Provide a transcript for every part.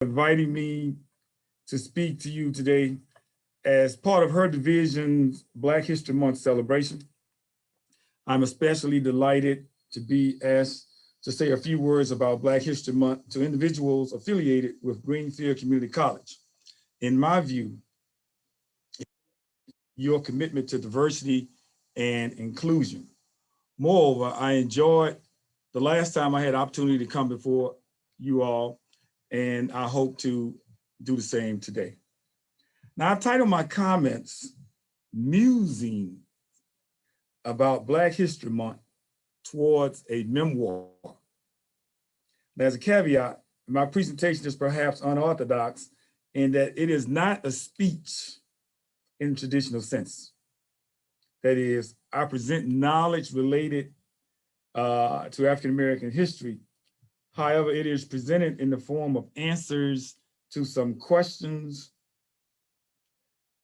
Inviting me to speak to you today as part of her division's Black History Month celebration. I'm especially delighted to be asked to say a few words about Black History Month to individuals affiliated with Greenfield Community College. In my view, your commitment to diversity and inclusion. Moreover, I enjoyed the last time I had opportunity to come before you all, and I hope to do the same today. Now, I've titled my comments, Musing about Black History Month towards a memoir. Now, as a caveat, my presentation is perhaps unorthodox in that it is not a speech in the traditional sense. That is, I present knowledge related to African American history. However, it is presented in the form of answers to some questions,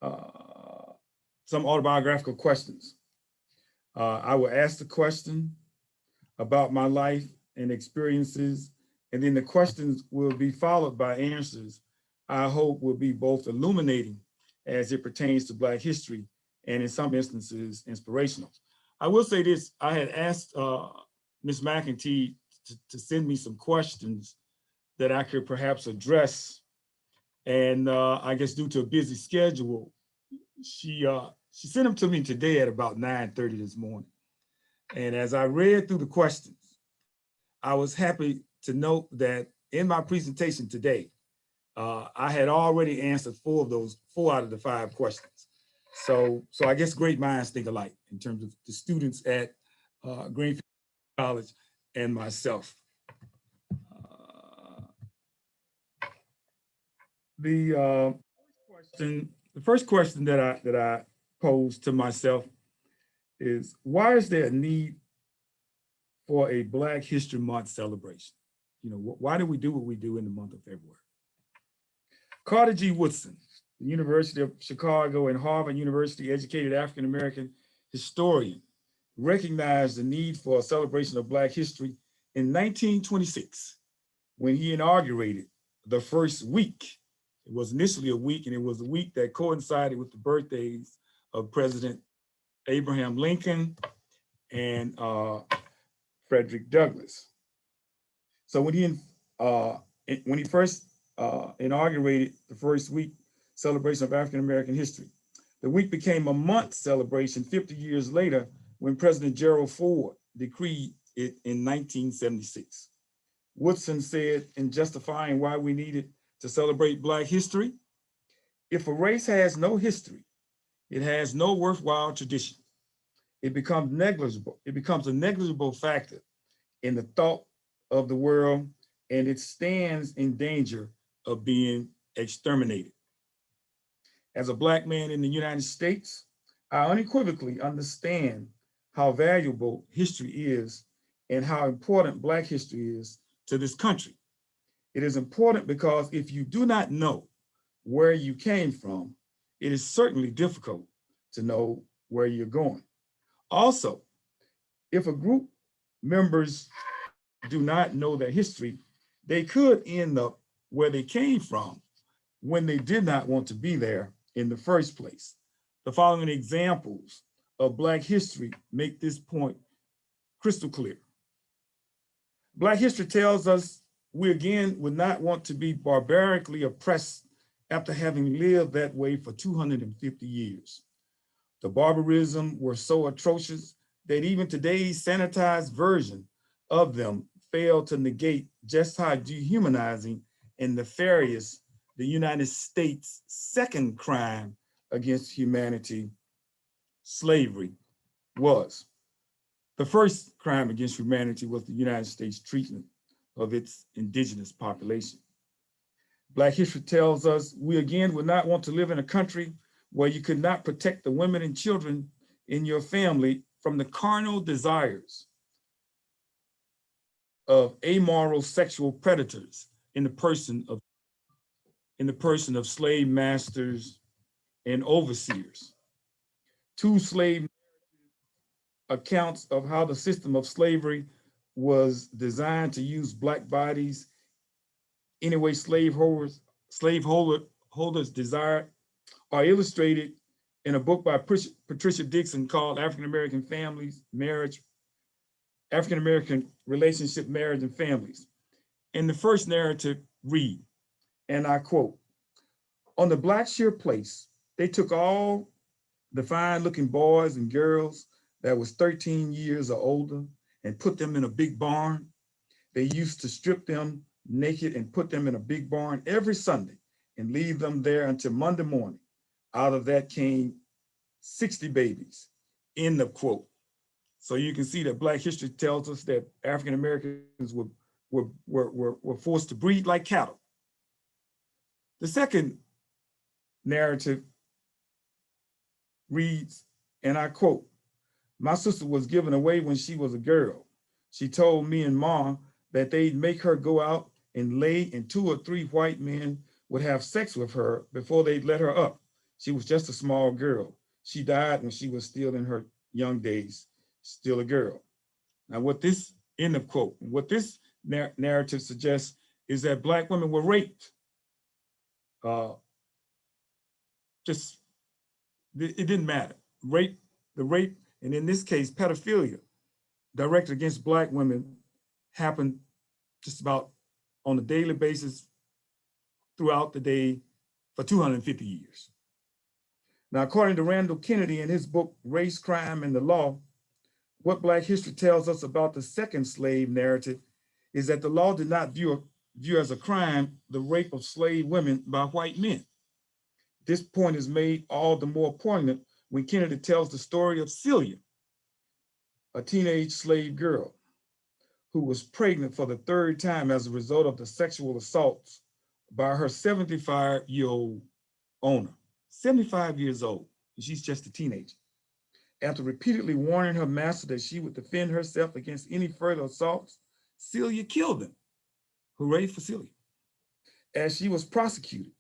some autobiographical questions. I will ask the question about my life and experiences, and then the questions will be followed by answers I hope will be both illuminating as it pertains to Black history and in some instances inspirational. I will say this, I had asked Ms. McEntee to send me some questions that I could perhaps address, and I guess due to a busy schedule, she sent them to me today at about 9:30 this morning. And as I read through the questions, I was happy to note that in my presentation today, I had already answered four out of the 5 questions. So I guess great minds think alike in terms of the students at Greenfield College and myself. The first question that I posed to myself is, why is there a need for a Black History Month celebration? You know, why do we do what we do in the month of February? Carter G. Woodson, the University of Chicago and Harvard University educated African-American historian, recognized the need for a celebration of Black history in 1926 when he inaugurated the first week. It was initially a week, and it was a week that coincided with the birthdays of President Abraham Lincoln and Frederick Douglass. So when he first inaugurated the first week celebration of African American history, the week became a month celebration 50 years later when President Gerald Ford decreed it in 1976. Woodson said in justifying why we needed to celebrate Black history, if a race has no history, it has no worthwhile tradition. It becomes negligible. It becomes a negligible factor in the thought of the world, and it stands in danger of being exterminated. As a Black man in the United States, I unequivocally understand how valuable history is and how important Black history is to this country. It is important because if you do not know where you came from, it is certainly difficult to know where you're going. Also, if a group members do not know their history, they could end up where they came from when they did not want to be there in the first place. The following examples of Black history make this point crystal clear. Black history tells us we again would not want to be barbarically oppressed after having lived that way for 250 years. The barbarism were so atrocious that even today's sanitized version of them failed to negate just how dehumanizing and nefarious the United States' second crime against humanity, slavery, was. The first crime against humanity was the United States' treatment of its indigenous population. Black history tells us we again would not want to live in a country where you could not protect the women and children in your family from the carnal desires of amoral sexual predators in the person of slave masters and overseers. 2 slave accounts of how the system of slavery was designed to use Black bodies any way holders desired are illustrated in a book by Patricia Dixon called African American Families, Marriage, African American Relationship, Marriage, and Families. In the first narrative read, and I quote, "On the Blackshear Place, they took all the fine looking boys and girls that was 13 years or older and put them in a big barn. They used to strip them naked and put them in a big barn every Sunday and leave them there until Monday morning. Out of that came 60 babies," end of quote. So you can see that Black history tells us that African Americans were forced to breed like cattle. The second narrative reads, and I quote, "My sister was given away when she was a girl. She told me and Ma that they'd make her go out and lay, and 2 or 3 white men would have sex with her before they'd let her up. She was just a small girl. She died when she was still in her young days, still a girl." Now what this, end of quote, what this narrative suggests is that Black women were raped. It didn't matter. The rape, and in this case, pedophilia directed against Black women happened just about on a daily basis throughout the day for 250 years. Now, according to Randall Kennedy in his book, Race, Crime, and the Law, what Black history tells us about the second slave narrative is that the law did not view as a crime the rape of slave women by white men. This point is made all the more poignant when Kennedy tells the story of Celia, a teenage slave girl who was pregnant for the 3rd time as a result of the sexual assaults by her 75-year-old owner. 75 years old, and she's just a teenager. After repeatedly warning her master that she would defend herself against any further assaults, Celia killed him. Hooray for Celia. As she was prosecuted,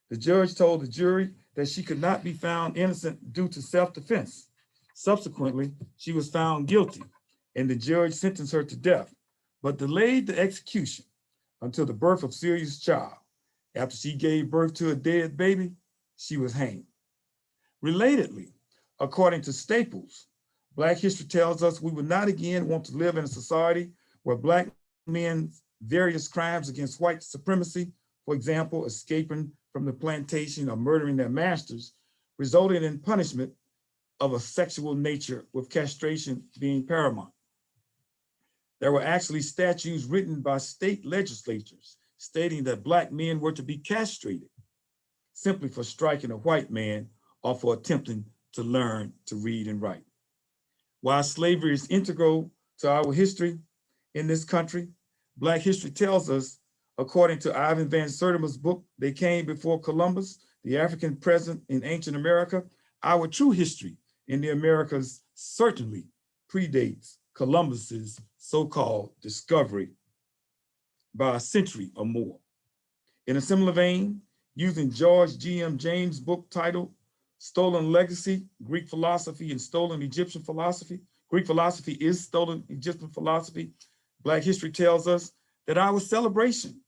the judge told the jury that she could not be found innocent due to self-defense. Subsequently, she was found guilty, and the judge sentenced her to death, but delayed the execution until the birth of Celia's child. After she gave birth to a dead baby, she was hanged. Relatedly, according to Staples, Black history tells us we would not again want to live in a society where Black men's various crimes against white supremacy, for example, escaping from the plantation or murdering their masters, resulted in punishment of a sexual nature, with castration being paramount. There were actually statutes written by state legislatures stating that Black men were to be castrated simply for striking a white man or for attempting to learn to read and write. While slavery is integral to our history in this country, Black history tells us, according to Ivan Van Sertima's book, They Came Before Columbus, The African Present in Ancient America, our true history in the Americas certainly predates Columbus's so-called discovery by a century or more. In a similar vein, using George G.M. James' book titled Stolen Legacy, Greek Philosophy and Stolen Egyptian Philosophy, Greek philosophy is stolen Egyptian philosophy, Black history tells us that our celebration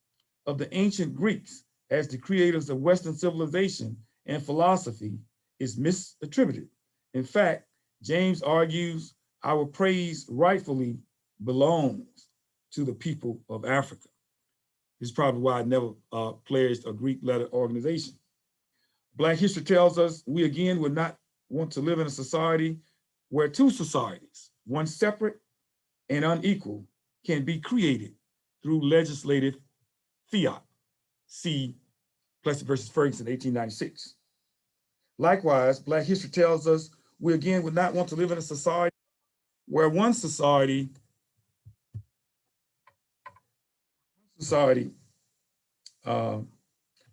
of the ancient Greeks as the creators of Western civilization and philosophy is misattributed. In fact, James argues our praise rightfully belongs to the people of Africa. This is probably why I never pledged a Greek letter organization. Black history tells us we again would not want to live in a society where 2 societies, one separate and unequal, can be created through legislative fiat. See Plessy versus Ferguson, 1896. Likewise, Black history tells us we again would not want to live in a society where one society,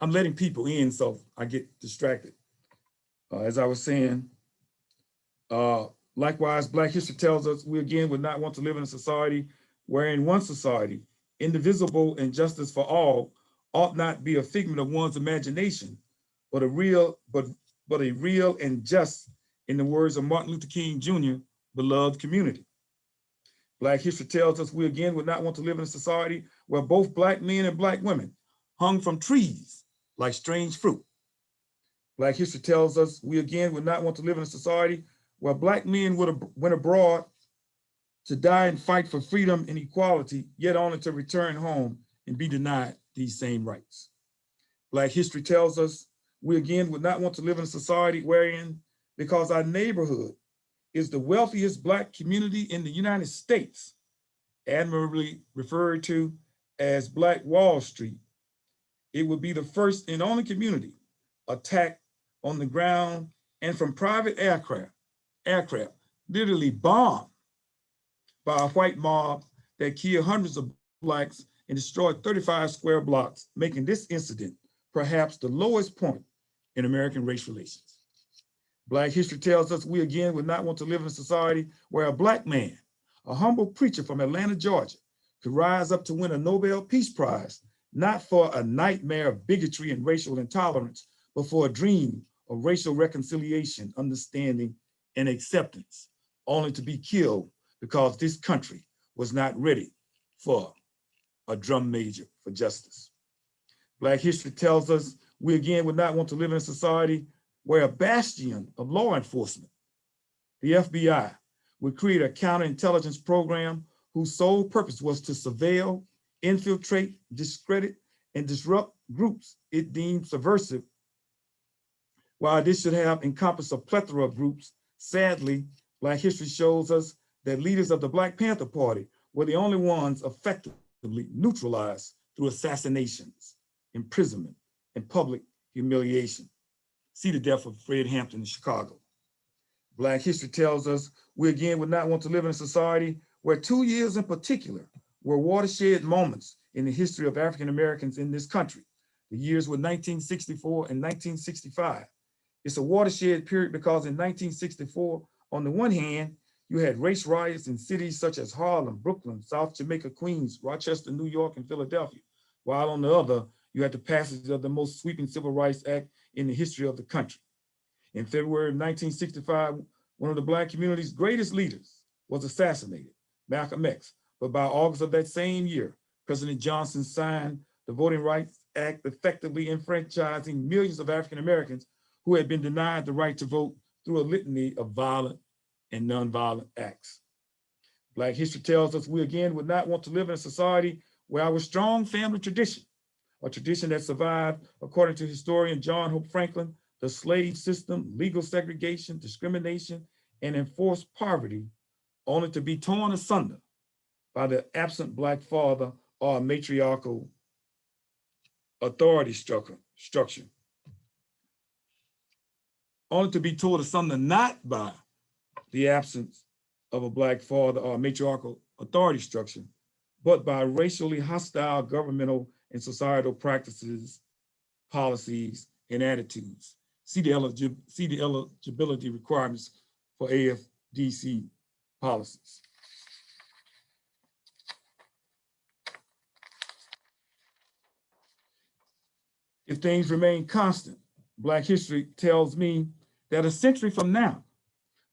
I'm letting people in, so I get distracted. As I was saying, likewise, Black history tells us we again would not want to live in a society where in one society, indivisible and justice for all ought not be a figment of one's imagination, but a real and just, in the words of Martin Luther King Jr., beloved community. Black history tells us we again would not want to live in a society where both Black men and Black women hung from trees like strange fruit. Black history tells us we again would not want to live in a society where Black men went abroad to die and fight for freedom and equality, yet only to return home and be denied these same rights. Black history tells us we again would not want to live in a society wherein, because our neighborhood is the wealthiest Black community in the United States, admirably referred to as Black Wall Street, it would be the first and only community attacked on the ground and from private aircraft, literally bombed by a white mob that killed hundreds of Blacks and destroyed 35 square blocks, making this incident perhaps the lowest point in American race relations. Black history tells us we again would not want to live in a society where a Black man, a humble preacher from Atlanta, Georgia, could rise up to win a Nobel Peace Prize, not for a nightmare of bigotry and racial intolerance, but for a dream of racial reconciliation, understanding, and acceptance, only to be killed because this country was not ready for a drum major for justice. Black history tells us we again would not want to live in a society where a bastion of law enforcement, the FBI, would create a counterintelligence program whose sole purpose was to surveil, infiltrate, discredit, and disrupt groups it deemed subversive. While this should have encompassed a plethora of groups, sadly, Black history shows us that leaders of the Black Panther Party were the only ones effectively neutralized through assassinations, imprisonment, and public humiliation. See the death of Fred Hampton in Chicago. Black history tells us we again would not want to live in a society where 2 years in particular were watershed moments in the history of African Americans in this country. The years were 1964 and 1965. It's a watershed period because in 1964, on the one hand, you had race riots in cities such as Harlem, Brooklyn, South Jamaica, Queens, Rochester, New York, and Philadelphia, while on the other, you had the passage of the most sweeping Civil Rights Act in the history of the country. In February of 1965, one of the Black community's greatest leaders was assassinated, Malcolm X. But by August of that same year, President Johnson signed the Voting Rights Act, effectively enfranchising millions of African Americans who had been denied the right to vote through a litany of violent and nonviolent acts. Black history tells us we again would not want to live in a society where our strong family tradition, a tradition that survived, according to historian John Hope Franklin, the slave system, legal segregation, discrimination, and enforced poverty, only to be torn asunder by the absent Black father or a matriarchal authority structure. Only to be torn asunder not by the absence of a Black father or a matriarchal authority structure, but by racially hostile governmental and societal practices, policies, and attitudes. See the eligibility requirements for AFDC policies. If things remain constant, Black history tells me that a century from now,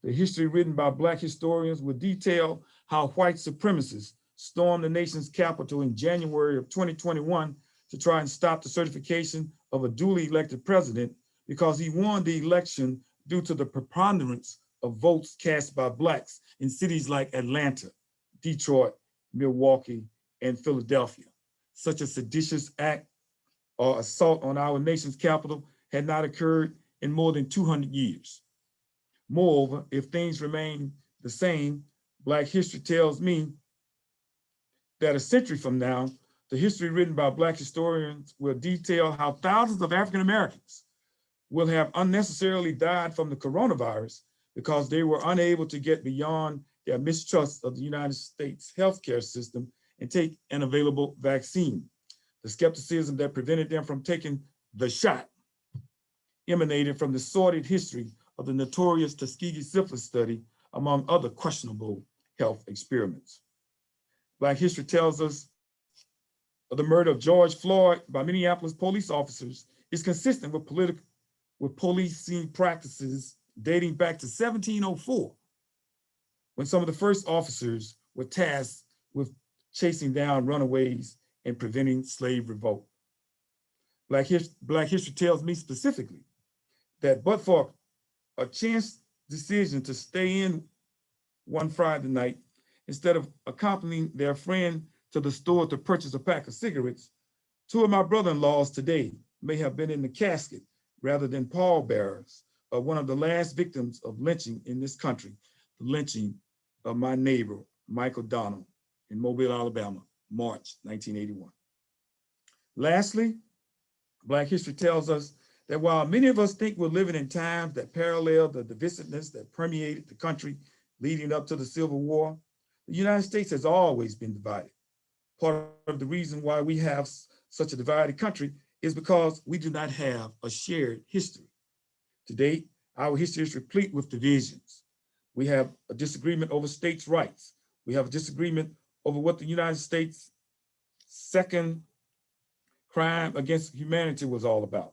the history written by Black historians will detail how white supremacists stormed the nation's capital in January of 2021 to try and stop the certification of a duly elected president because he won the election due to the preponderance of votes cast by Blacks in cities like Atlanta, Detroit, Milwaukee, and Philadelphia. Such a seditious act or assault on our nation's capital had not occurred in more than 200 years. Moreover, if things remain the same, Black history tells me that a century from now, the history written by Black historians will detail how thousands of African Americans will have unnecessarily died from the coronavirus because they were unable to get beyond their mistrust of the United States healthcare system and take an available vaccine. The skepticism that prevented them from taking the shot emanated from the sordid history of the notorious Tuskegee syphilis study, among other questionable health experiments. Black history tells us the murder of George Floyd by Minneapolis police officers is consistent with policing practices dating back to 1704, when some of the first officers were tasked with chasing down runaways and preventing slave revolt. Black history tells me specifically that but for a chance decision to stay in one Friday night instead of accompanying their friend to the store to purchase a pack of cigarettes, two of my brother-in-laws today may have been in the casket rather than pallbearers of one of the last victims of lynching in this country, the lynching of my neighbor, Michael Donald, in Mobile, Alabama, March 1981. Lastly, Black history tells us that while many of us think we're living in times that parallel the divisiveness that permeated the country leading up to the Civil War, the United States has always been divided. Part of the reason why we have such a divided country is because we do not have a shared history. Today, our history is replete with divisions. We have a disagreement over states' rights. We have a disagreement over what the United States' second crime against humanity was all about.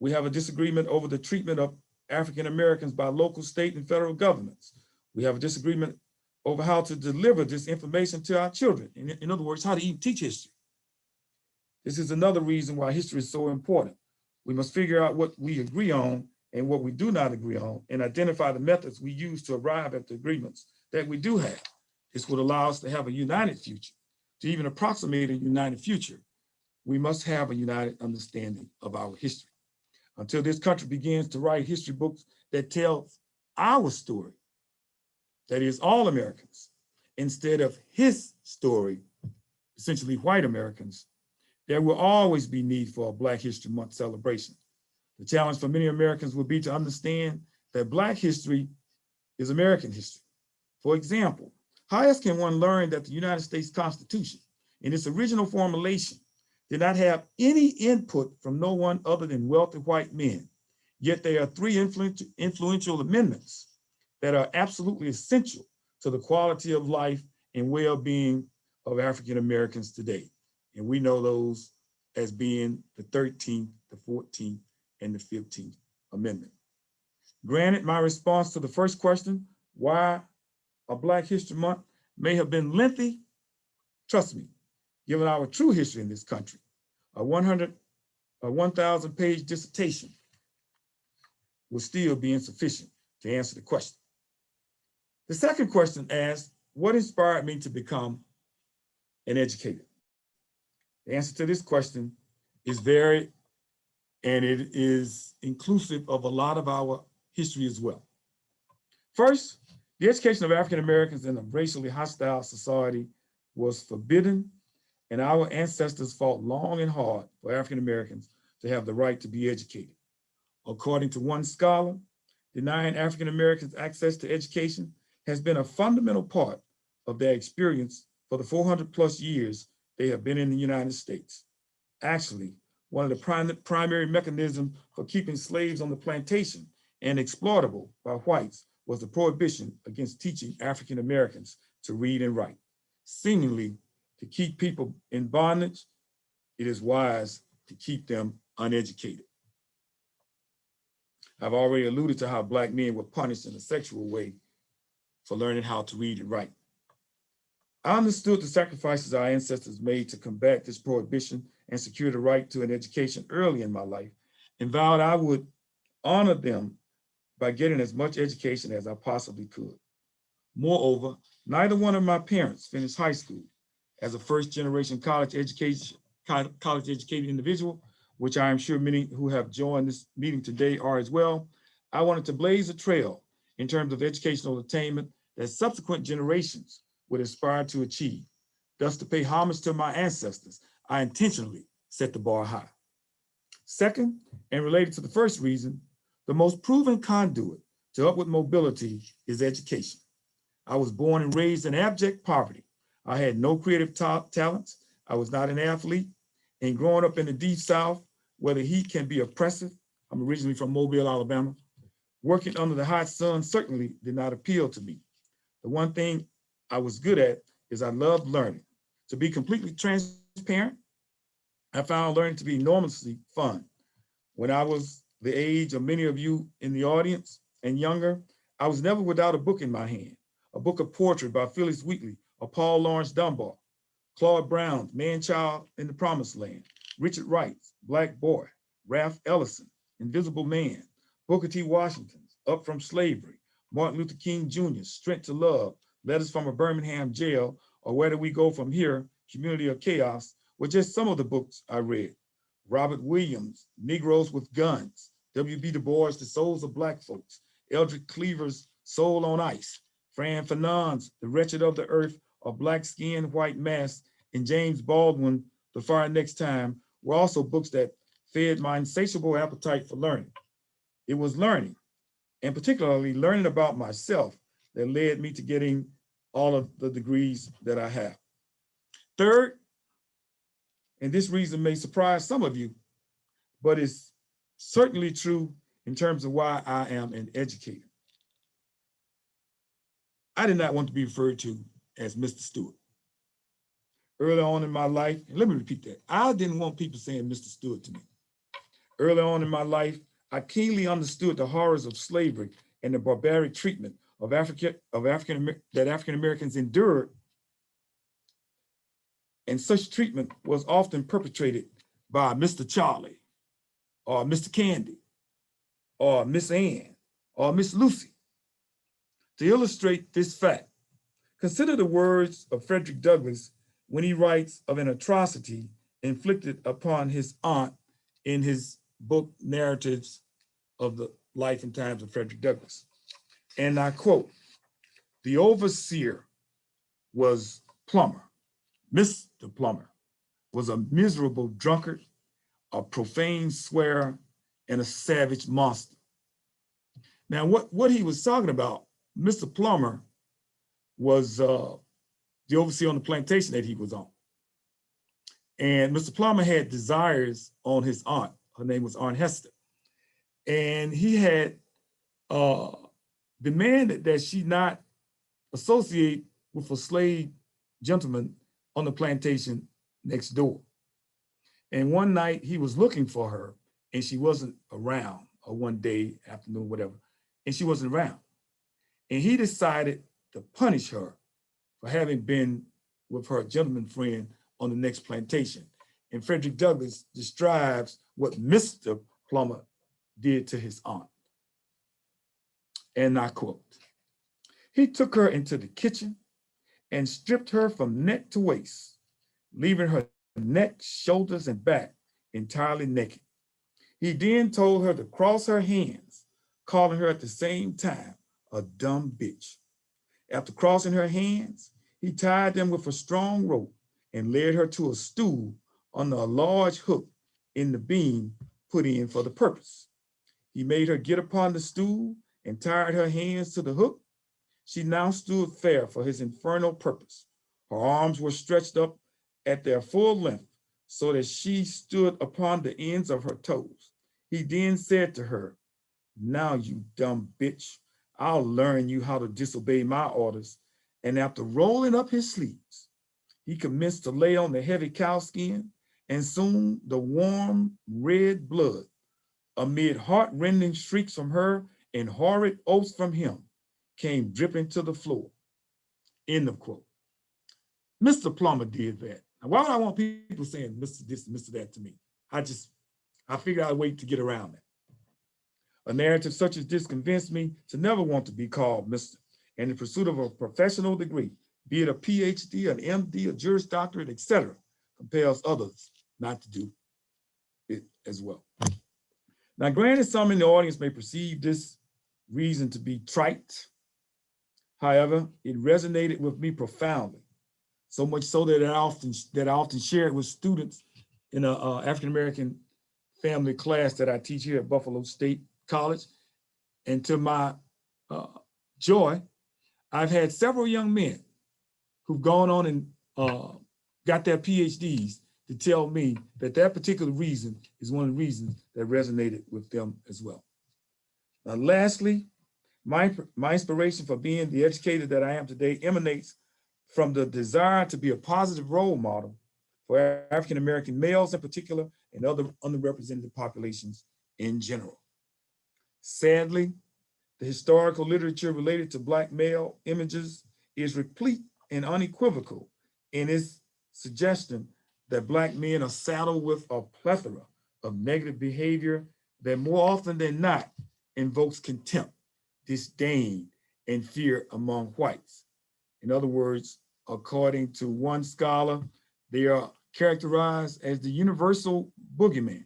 We have a disagreement over the treatment of African Americans by local, state, and federal governments. We have a disagreement over how to deliver this information to our children. In other words, how to even teach history. This is another reason why history is so important. We must figure out what we agree on and what we do not agree on and identify the methods we use to arrive at the agreements that we do have. This would allow us to have a united future. To even approximate a united future, we must have a united understanding of our history. Until this country begins to write history books that tell our story, that is all Americans, instead of his story, essentially white Americans, there will always be need for a Black History Month celebration. The challenge for many Americans will be to understand that Black history is American history. For example, how else can one learn that the United States Constitution in its original formulation did not have any input from no one other than wealthy white men, yet there are three influential amendments that are absolutely essential to the quality of life and well-being of African Americans today. And we know those as being the 13th, the 14th, and the 15th Amendment. Granted, my response to the first question, why a Black History Month, may have been lengthy. Trust me, given our true history in this country, a 1,000-page dissertation will still be insufficient to answer the question. The second question asks, what inspired me to become an educator? The answer to this question is varied, and it is inclusive of a lot of our history as well. First, the education of African Americans in a racially hostile society was forbidden, and our ancestors fought long and hard for African Americans to have the right to be educated. According to one scholar, denying African Americans access to education has been a fundamental part of their experience for the 400+ years they have been in the United States. Actually, one of the primary mechanisms for keeping slaves on the plantation and exploitable by whites was the prohibition against teaching African Americans to read and write. Seemingly, to keep people in bondage, it is wise to keep them uneducated. I've already alluded to how Black men were punished in a sexual way for learning how to read and write. I understood the sacrifices our ancestors made to combat this prohibition and secure the right to an education early in my life, and vowed I would honor them by getting as much education as I possibly could. Moreover, neither one of my parents finished high school. As a first-generation college educated individual, which I am sure many who have joined this meeting today are as well, I wanted to blaze a trail in terms of educational attainment that subsequent generations would aspire to achieve. Thus, to pay homage to my ancestors, I intentionally set the bar high. Second, and related to the first reason, the most proven conduit to upward mobility is education. I was born and raised in abject poverty. I had no creative talents. I was not an athlete. And growing up in the Deep South, where the heat can be oppressive, I'm originally from Mobile, Alabama, working under the hot sun certainly did not appeal to me. The one thing I was good at is I loved learning. To be completely transparent, I found learning to be enormously fun. When I was the age of many of you in the audience and younger, I was never without a book in my hand, a book of poetry by Phyllis Wheatley or Paul Laurence Dunbar, Claude Brown's Man-Child in the Promised Land, Richard Wright's Black Boy, Ralph Ellison, Invisible Man, Booker T. Washington's Up From Slavery, Martin Luther King Jr.'s Strength to Love, Letters from a Birmingham Jail, or Where Do We Go From Here, Community of Chaos, were just some of the books I read. Robert Williams, Negroes with Guns, W.B. Du Bois, The Souls of Black Folks, Eldridge Cleaver's Soul on Ice, Fran Fanon's The Wretched of the Earth, or Black Skin, White Mask, and James Baldwin, The Fire Next Time, were also books that fed my insatiable appetite for learning. It was learning, and particularly learning about myself, that led me to getting all of the degrees that I have. Third, and this reason may surprise some of you, but it's certainly true in terms of why I am an educator. I did not want to be referred to as Mr. Stewart. Early on in my life, and let me repeat that, I didn't want people saying Mr. Stewart to me. Early on in my life, I keenly understood the horrors of slavery and the barbaric treatment of African Americans endured, and such treatment was often perpetrated by Mr. Charlie, or Mr. Candy, or Miss Ann, or Miss Lucy. To illustrate this fact, consider the words of Frederick Douglass when he writes of an atrocity inflicted upon his aunt in his book, Narratives of the Life and Times of Frederick Douglass. And I quote, "The overseer was Plummer. Mr. Plummer was a miserable drunkard, a profane swearer, and a savage monster." Now, what he was talking about, Mr. Plummer was the overseer on the plantation that he was on. And Mr. Plummer had desires on his aunt. Her name was Aunt Hester. And he had demanded that she not associate with a slave gentleman on the plantation next door. And one night he was looking for her and she wasn't around, or one day, afternoon, whatever, and she wasn't around. And he decided to punish her for having been with her gentleman friend on the next plantation. And Frederick Douglass describes what Mr. Plummer did to his aunt. And I quote, "He took her into the kitchen and stripped her from neck to waist, leaving her neck, shoulders, and back entirely naked. He then told her to cross her hands, calling her at the same time a dumb bitch. After crossing her hands, he tied them with a strong rope and led her to a stool under a large hook in the beam put in for the purpose. He made her get upon the stool and tied her hands to the hook. She now stood fair for his infernal purpose. Her arms were stretched up at their full length so that she stood upon the ends of her toes. He then said to her, 'Now, you dumb bitch, I'll learn you how to disobey my orders.' And after rolling up his sleeves, he commenced to lay on the heavy cow skin, and soon the warm red blood, amid heart-rending shrieks from her and horrid oaths from him, came dripping to the floor." End of quote. Mr. Plummer did that. Now, why would I want people saying Mr. this, Mr. that to me? I figured I'd wait to get around that. A narrative such as this convinced me to never want to be called Mr. And in pursuit of a professional degree, be it a PhD, an MD, a Juris Doctorate, etc., compels others not to do it as well. Now, granted, some in the audience may perceive this reason to be trite. However, it resonated with me profoundly, so much so that I often share it with students in an African-American family class that I teach here at Buffalo State College. And to my joy, I've had several young men who've gone on and got their PhDs to tell me that that particular reason is one of the reasons that resonated with them as well. Now, lastly, my inspiration for being the educator that I am today emanates from the desire to be a positive role model for African-American males in particular and other underrepresented populations in general. Sadly, the historical literature related to Black male images is replete and unequivocal in its suggestion that Black men are saddled with a plethora of negative behavior that more often than not invokes contempt, disdain, and fear among whites. In other words, according to one scholar, they are characterized as the universal boogeyman.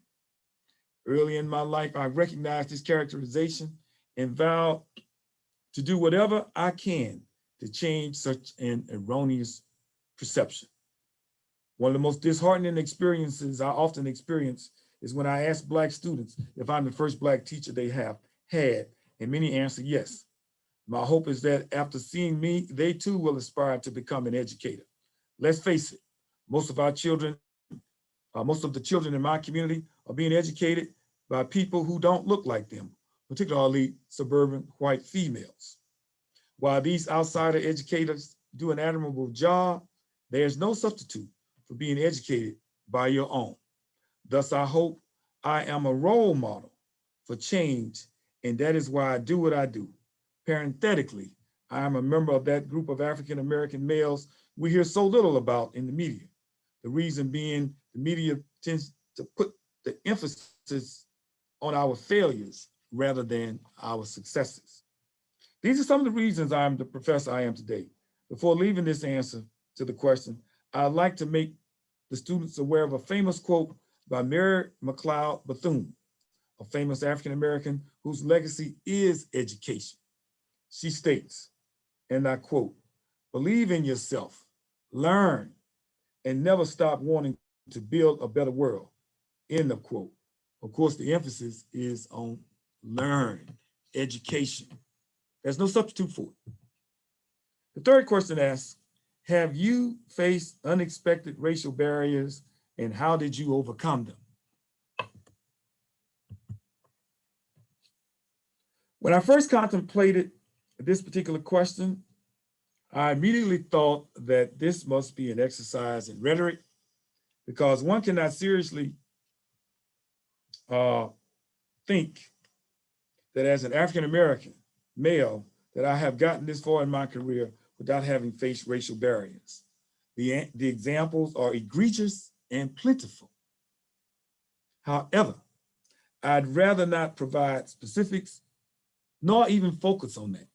Early in my life, I recognized this characterization and vowed to do whatever I can to change such an erroneous perception. One of the most disheartening experiences I often experience is when I ask Black students if I'm the first Black teacher they have had, and many answer yes. My hope is that after seeing me, they too will aspire to become an educator. Let's face it, most of the children in my community are being educated by people who don't look like them, particularly suburban white females. While these outsider educators do an admirable job, there's no substitute for being educated by your own. Thus, I hope I am a role model for change, and that is why I do what I do. Parenthetically, I am a member of that group of African-American males we hear so little about in the media. The reason being the media tends to put the emphasis on our failures rather than our successes. These are some of the reasons I'm the professor I am today. Before leaving this answer to the question, I'd like to make the students aware of a famous quote by Mary McLeod Bethune, a famous African-American whose legacy is education. She states, and I quote, "Believe in yourself, learn, and never stop wanting to build a better world," end of quote. Of course, the emphasis is on learn, education. There's no substitute for it. The third question asks, have you faced unexpected racial barriers and how did you overcome them? When I first contemplated this particular question, I immediately thought that this must be an exercise in rhetoric because one cannot seriously think that as an African-American male, that I have gotten this far in my career without having faced racial barriers. The examples are egregious and plentiful. However, I'd rather not provide specifics, nor even focus on that.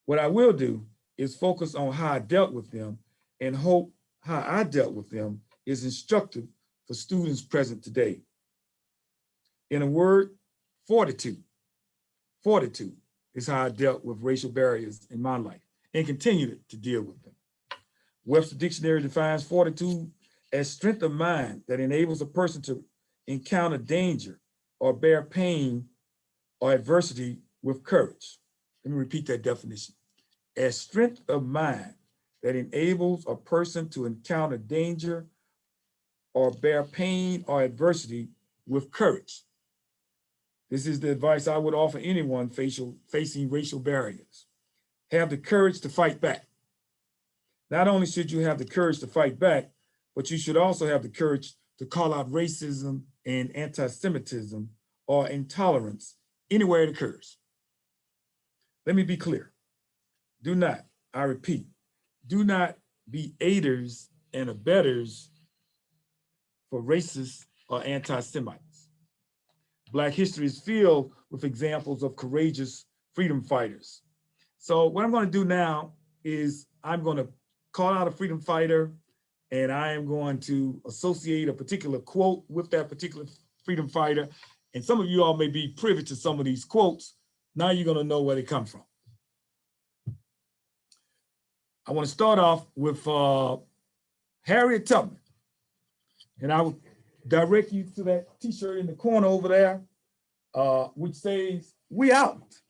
What I will do is focus on how I dealt with them and hope how I dealt with them is instructive for students present today. In a word, fortitude. Fortitude is how I dealt with racial barriers in my life and continue to deal with them. Webster Dictionary defines fortitude as strength of mind that enables a person to encounter danger or bear pain or adversity with courage. Let me repeat that definition. As strength of mind that enables a person to encounter danger or bear pain or adversity with courage. This is the advice I would offer anyone facing racial barriers. Have the courage to fight back. Not only should you have the courage to fight back, but you should also have the courage to call out racism and anti-Semitism or intolerance anywhere it occurs. Let me be clear. Do not, I repeat, do not be aiders and abettors for racists or anti-Semites. Black history is filled with examples of courageous freedom fighters. So what I'm going to do now is I'm going to call out a freedom fighter and I am going to associate a particular quote with that particular freedom fighter. And some of you all may be privy to some of these quotes. Now you're going to know where they come from. I want to start off with Harriet Tubman. And I will direct you to that t-shirt in the corner over there, which says, "We out."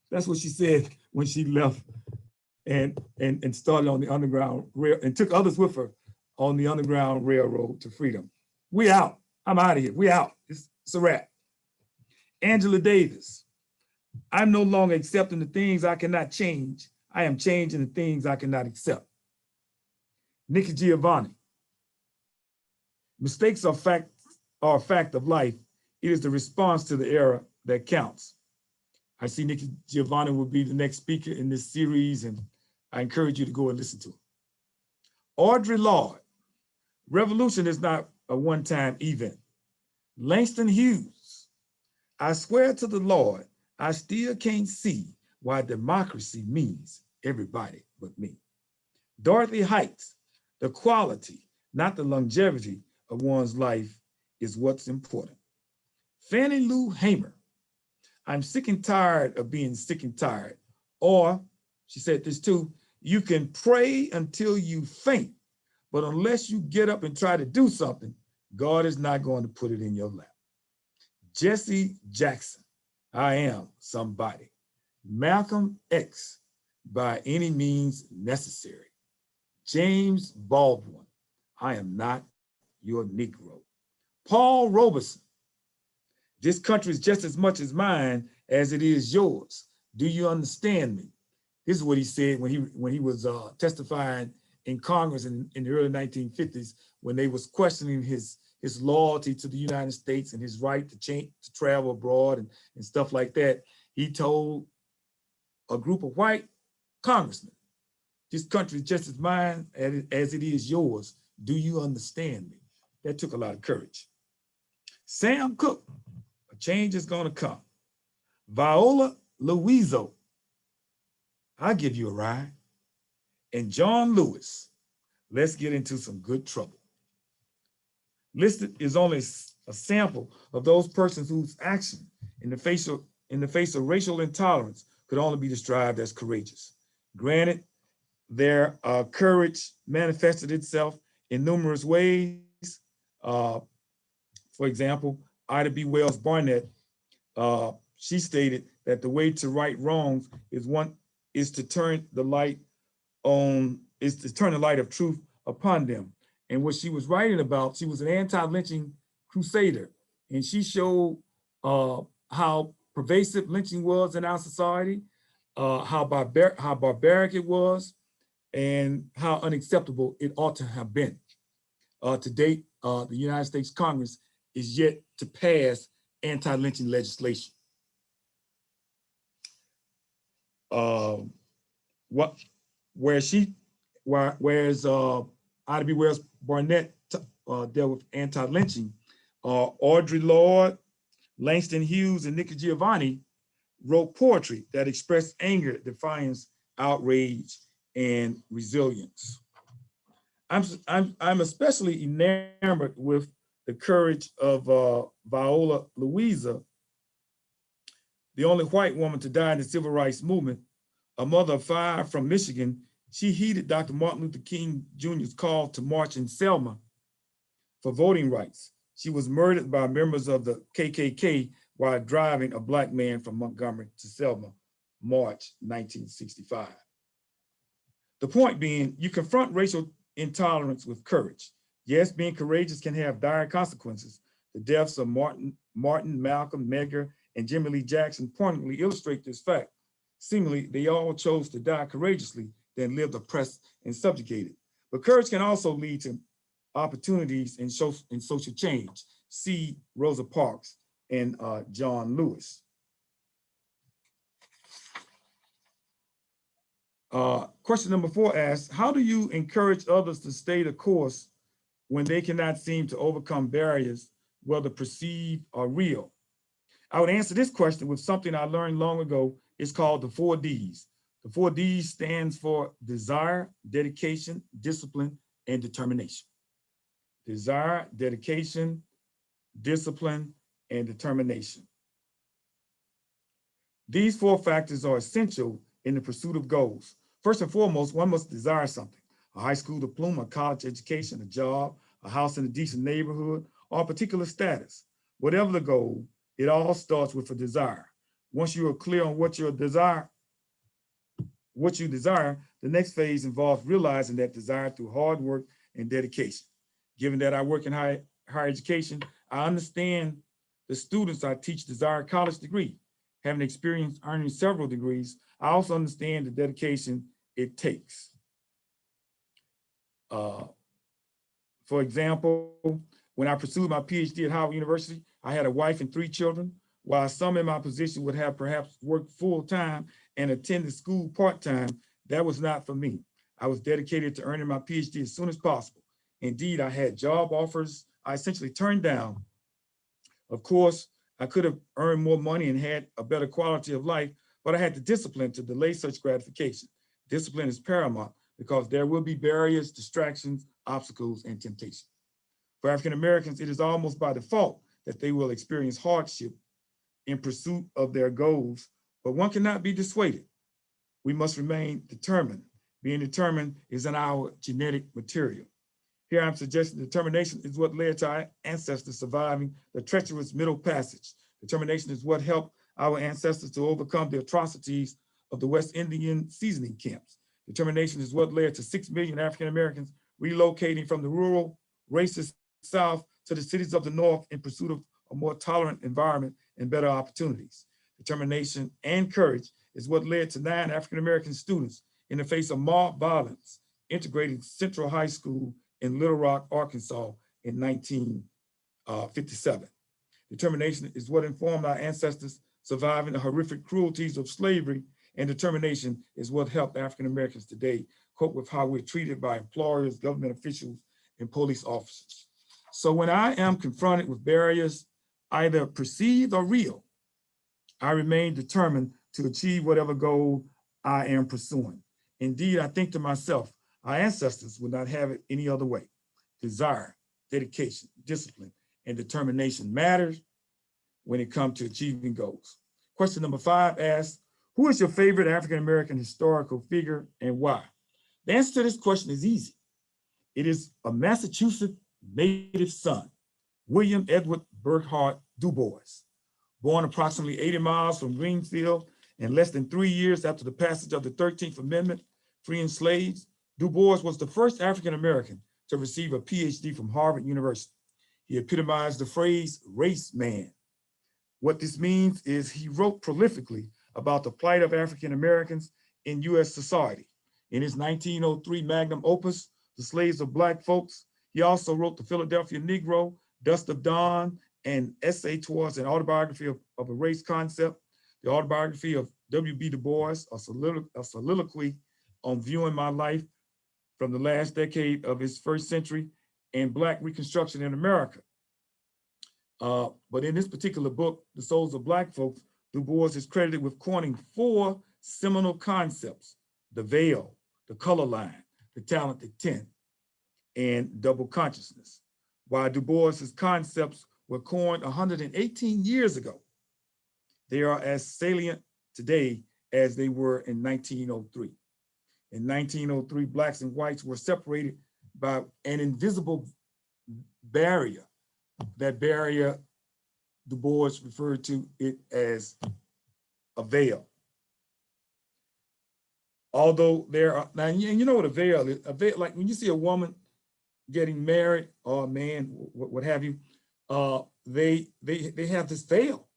That's what she said when she left and started on the Underground Rail and took others with her on the Underground Railroad to freedom. We out. I'm out of here. We out. It's a wrap. Angela Davis. "I'm no longer accepting the things I cannot change. I am changing the things I cannot accept." Nikki Giovanni. "Mistakes are a fact of life. It is the response to the error that counts." I see Nikki Giovanni will be the next speaker in this series, and I encourage you to go and listen to her. Audre Lorde. "Revolution is not a one-time event. Langston Hughes, I swear to the Lord, I still can't see why democracy means everybody but me. Dorothy Heights, the quality, not the longevity of one's life is what's important. Fannie Lou Hamer, I'm sick and tired of being sick and tired. Or, she said this too, you can pray until you faint, but unless you get up and try to do something, God is not going to put it in your lap. Jesse Jackson, I am somebody. Malcolm X, by any means necessary. James Baldwin, I am not your Negro. Paul Robeson, this country is just as much as mine as it is yours. Do you understand me? This is what he said when he was testifying in Congress in the early 1950s, when they was questioning his loyalty to the United States and his right to travel abroad and stuff like that. He told a group of white congressmen, this country is just as mine as it is yours. Do you understand me? That took a lot of courage. Sam Cooke, a change is gonna come. Viola Louiso, I'll give you a ride. And John Lewis, let's get into some good trouble. Listed is only a sample of those persons whose action in the face of racial intolerance could only be described as courageous. Granted, their courage manifested itself in numerous ways. For example, Ida B. Wells Barnett, she stated that the way to right wrongs is to turn the light of truth upon them. And what she was writing about, she was an anti-lynching crusader, and she showed how pervasive lynching was in our society, how barbaric it was, and how unacceptable it ought to have been. To date, the United States Congress is yet to pass anti-lynching legislation. Whereas Ida B. Wells Barnett dealt with anti-lynching, Audre Lorde, Langston Hughes, and Nikki Giovanni wrote poetry that expressed anger, defiance, outrage, and resilience. I'm especially enamored with the courage of Viola Louisa, the only white woman to die in the civil rights movement, a mother of 5 from Michigan. She heeded Dr. Martin Luther King Jr.'s call to march in Selma for voting rights. She was murdered by members of the KKK while driving a Black man from Montgomery to Selma, March 1965. The point being, you confront racial intolerance with courage. Yes, being courageous can have dire consequences. The deaths of Martin, Malcolm, Medgar, and Jimmy Lee Jackson poignantly illustrate this fact. Seemingly, they all chose to die courageously than lived oppressed and subjugated. But courage can also lead to opportunities in social change. See Rosa Parks and John Lewis. Question number 4 asks, how do you encourage others to stay the course when they cannot seem to overcome barriers, whether perceived or real? I would answer this question with something I learned long ago. It's called the 4 Ds. The 4 Ds stands for desire, dedication, discipline, and determination. Desire, dedication, discipline, and determination. These 4 factors are essential in the pursuit of goals. First and foremost, one must desire something: a high school diploma, a college education, a job, a house in a decent neighborhood, or a particular status. Whatever the goal, it all starts with a desire. Once you are clear on what you desire, the next phase involves realizing that desire through hard work and dedication. Given that I work in higher education, I understand the students I teach desire a college degree. Having experience earning several degrees, I also understand the dedication it takes. For example, when I pursued my PhD at Howard University, I had a wife and 3 children. While some in my position would have perhaps worked full-time and attended school part-time, that was not for me. I was dedicated to earning my PhD as soon as possible. Indeed, I had job offers I essentially turned down Of course, I could have earned more money and had a better quality of life, but I had the discipline to delay such gratification. Discipline is paramount because there will be barriers, distractions, obstacles, and temptation. For African Americans, it is almost by default that they will experience hardship in pursuit of their goals, but one cannot be dissuaded. We must remain determined. Being determined is in our genetic material. Here I'm suggesting determination is what led to our ancestors surviving the treacherous Middle Passage. Determination is what helped our ancestors to overcome the atrocities of the West Indian seasoning camps. Determination is what led to 6 million African Americans relocating from the rural, racist South to the cities of the North in pursuit of a more tolerant environment and better opportunities. Determination and courage is what led to 9 African American students in the face of mob violence integrating Central High School in Little Rock, Arkansas in 1957. Determination is what informed our ancestors surviving the horrific cruelties of slavery, and determination is what helped African Americans today cope with how we're treated by employers, government officials, and police officers. So when I am confronted with barriers, either perceived or real, I remain determined to achieve whatever goal I am pursuing. Indeed, I think to myself, our ancestors would not have it any other way. Desire, dedication, discipline, and determination matters when it comes to achieving goals. Question number 5 asks, who is your favorite African-American historical figure and why? The answer to this question is easy. It is a Massachusetts native son, William Edward Burghardt Du Bois. Born approximately 80 miles from Greenfield and less than 3 years after the passage of the 13th Amendment, freeing slaves, Du Bois was the first African-American to receive a PhD from Harvard University. He epitomized the phrase race man. What this means is he wrote prolifically about the plight of African-Americans in US society. In his 1903 magnum opus, The Slaves of Black Folks, he also wrote The Philadelphia Negro, Dust of Dawn, an essay towards an autobiography of a race concept, the autobiography of W.B. Du Bois, a soliloquy on viewing my life from the last decade of his first century, and Black Reconstruction in America. But in this particular book, The Souls of Black Folks, Du Bois is credited with coining 4 seminal concepts: the veil, the color line, the talented 10, and double consciousness. While Du Bois's concepts were coined 118 years ago, they are as salient today as they were in 1903. In 1903, Blacks and whites were separated by an invisible barrier. That barrier, Du Bois referred to it as a veil. Although there are, now you know what a veil is, like when you see a woman getting married or a man, what have you, they have this veil.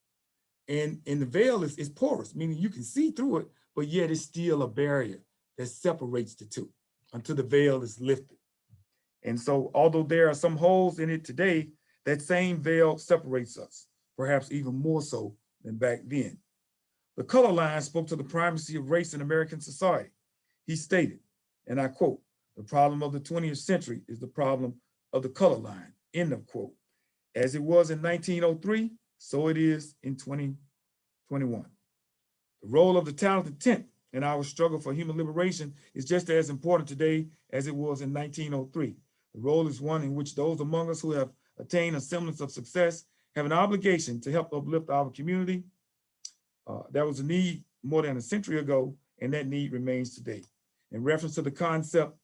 And the veil is porous, meaning you can see through it, but yet it's still a barrier that separates the two until the veil is lifted. And so although there are some holes in it today, that same veil separates us, perhaps even more so than back then. The color line spoke to the primacy of race in American society. He stated, and I quote, "The problem of the 20th century is the problem of the color line," end of quote. As it was in 1903, so it is in 2021. The role of the talented 10th in our struggle for human liberation is just as important today as it was in 1903. The role is one in which those among us who have attained a semblance of success have an obligation to help uplift our community. That was a need more than a century ago, and that need remains today. In reference to the concept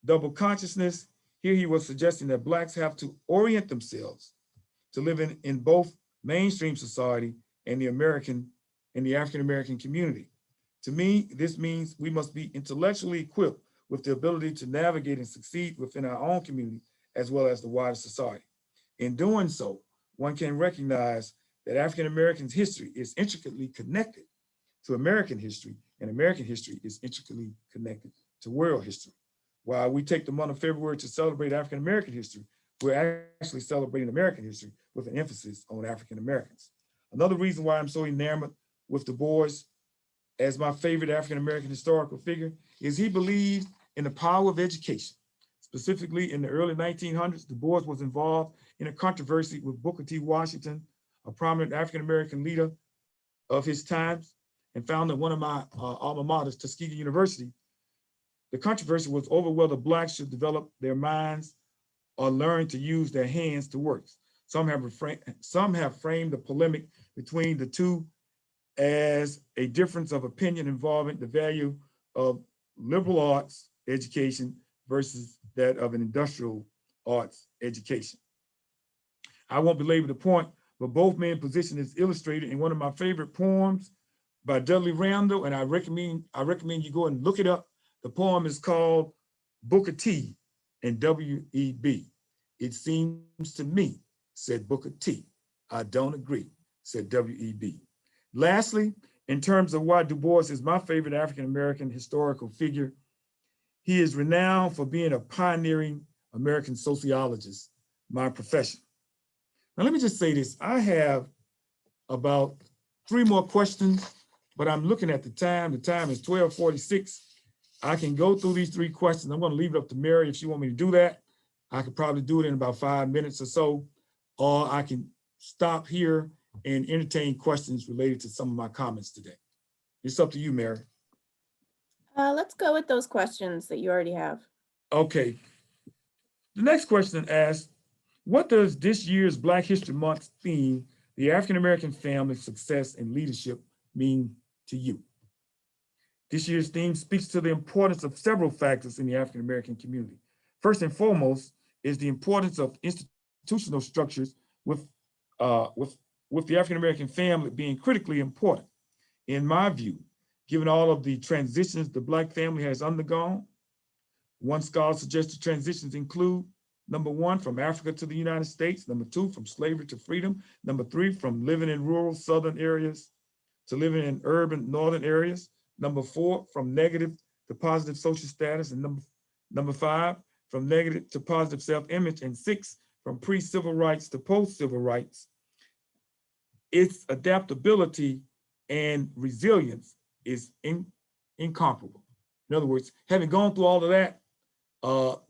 double consciousness, here he was suggesting that Blacks have to orient themselves to live in both mainstream society and the African-American community. To me, this means we must be intellectually equipped with the ability to navigate and succeed within our own community as well as the wider society. In doing so, one can recognize that African-Americans' history is intricately connected to American history, and American history is intricately connected to world history. While we take the month of February to celebrate African-American history, we're actually celebrating American history with an emphasis on African-Americans. Another reason why I'm so enamored with Du Bois as my favorite African-American historical figure is he believed in the power of education. Specifically in the early 1900s, Du Bois was involved in a controversy with Booker T. Washington a prominent African-American leader of his times and founded one of my alma maters, Tuskegee University. The controversy was over whether Blacks should develop their minds or learn to use their hands to work. Some have framed the polemic between the two as a difference of opinion involving the value of liberal arts education versus that of an industrial arts education. I won't belabor the point, but both men's position is illustrated in one of my favorite poems by Dudley Randall, and I recommend you go and look it up. The poem is called Booker T and W.E.B. It seems to me, said Booker T. I don't agree, said W.E.B. Lastly, in terms of why Du Bois is my favorite African-American historical figure, he is renowned for being a pioneering American sociologist, my profession. Now, let me just say this. I have about 3 more questions, but I'm looking at the time. The time is 12:46. I can go through these 3 questions. I'm going to leave it up to Mary if she wants me to do that. I could probably do it in about 5 minutes or so, or I can stop here and entertain questions related to some of my comments today. It's up to you, Mary. Let's go with those questions that you already have. Okay. The next question asks, what does this year's Black History Month theme, the African-American family, success, and leadership, mean to you? This year's theme speaks to the importance of several factors in the African-American community. First and foremost is the importance of institutional structures with the African-American family being critically important. In my view, given all of the transitions the Black family has undergone, one scholar suggests the transitions include, number 1, from Africa to the United States, number 2, from slavery to freedom, number 3, from living in rural southern areas to living in urban northern areas, number 4, from negative to positive social status, and number 5, from negative to positive self-image, and 6, from pre-civil rights to post-civil rights. Its adaptability and resilience is incomparable. In other words, having gone through all of that,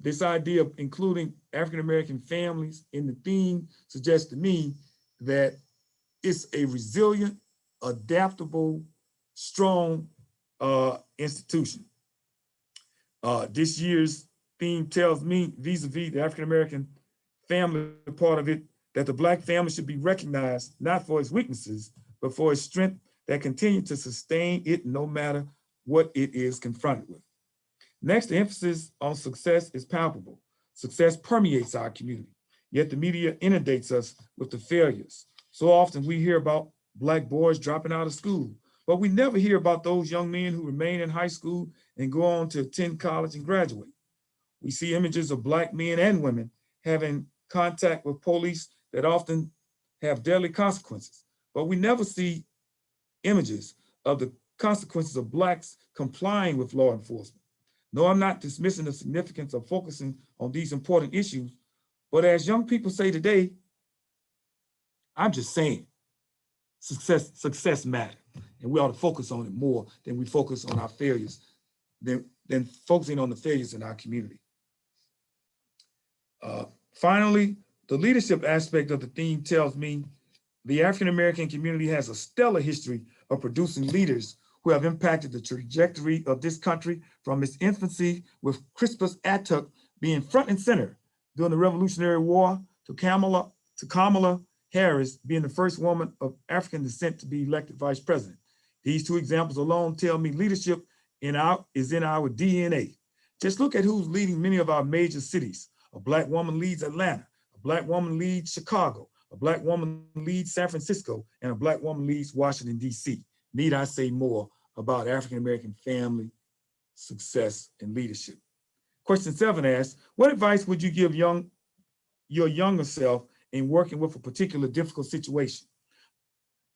this idea of including African-American families in the theme suggests to me that it's a resilient, adaptable, strong institution. This year's theme tells me, vis-a-vis the African-American family part of it, that the Black family should be recognized not for its weaknesses, but for its strength that continue to sustain it no matter what it is confronted with. Next, the emphasis on success is palpable. Success permeates our community, yet the media inundates us with the failures. So often we hear about Black boys dropping out of school, but we never hear about those young men who remain in high school and go on to attend college and graduate. We see images of Black men and women having contact with police that often have deadly consequences, but we never see images of the consequences of Blacks complying with law enforcement. No, I'm not dismissing the significance of focusing on these important issues, but as young people say today, I'm just saying, success matters, and we ought to focus on it more than we focus on our failures, than focusing on the failures in our community. Finally, the leadership aspect of the theme tells me the African-American community has a stellar history of producing leaders who have impacted the trajectory of this country from its infancy, with Crispus Attuck being front and center during the Revolutionary War, to Kamala Harris being the first woman of African descent to be elected vice president. These 2 examples alone tell me leadership is in our DNA. Just look at who's leading many of our major cities. A Black woman leads Atlanta, a Black woman leads Chicago, a Black woman leads San Francisco, and a Black woman leads Washington, D.C. Need I say more about African-American family, success, and leadership? Question 7 asks, what advice would you give your younger self in working with a particular difficult situation?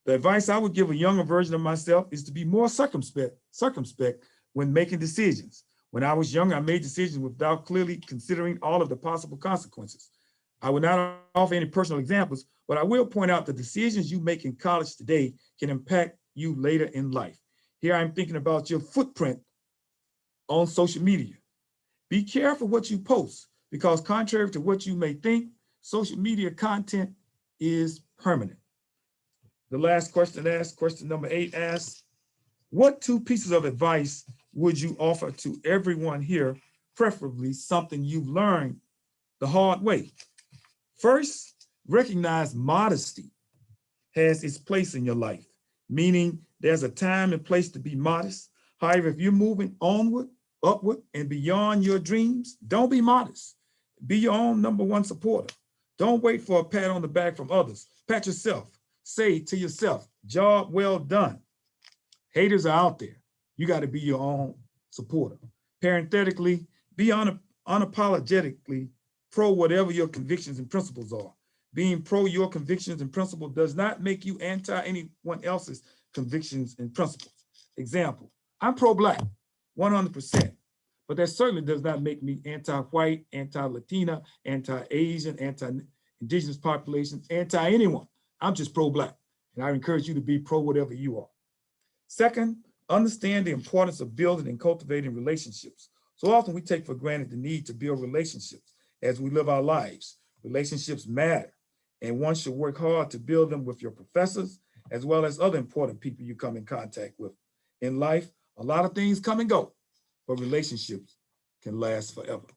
The advice I would give a younger version of myself is to be more circumspect when making decisions. When I was younger, I made decisions without clearly considering all of the possible consequences. I will not offer any personal examples, but I will point out the decisions you make in college today can impact you later in life. Here I'm thinking about your footprint on social media. Be careful what you post, because contrary to what you may think, social media content is permanent. the last question asked, question number 8 asks, what 2 pieces of advice would you offer to everyone here, preferably something you've learned the hard way? First, recognize modesty has its place in your life, meaning there's a time and place to be modest. However, if you're moving onward, upward, and beyond your dreams, don't be modest. Be your own #1 supporter. Don't wait for a pat on the back from others. Pat yourself. Say to yourself, job well done. Haters are out there. You got to be your own supporter. Parenthetically, be unapologetically pro whatever your convictions and principles are. Being pro your convictions and principles does not make you anti anyone else's convictions and principles. Example, I'm pro-Black, 100%, but that certainly does not make me anti-white, anti-Latina, anti-Asian, anti-Indigenous populations, anti-anyone. I'm just pro-Black, and I encourage you to be pro whatever you are. Second, understand the importance of building and cultivating relationships. So often we take for granted the need to build relationships as we live our lives. Relationships matter, and one should work hard to build them with your professors, as well as other important people you come in contact with. In life, a lot of things come and go, but relationships can last forever.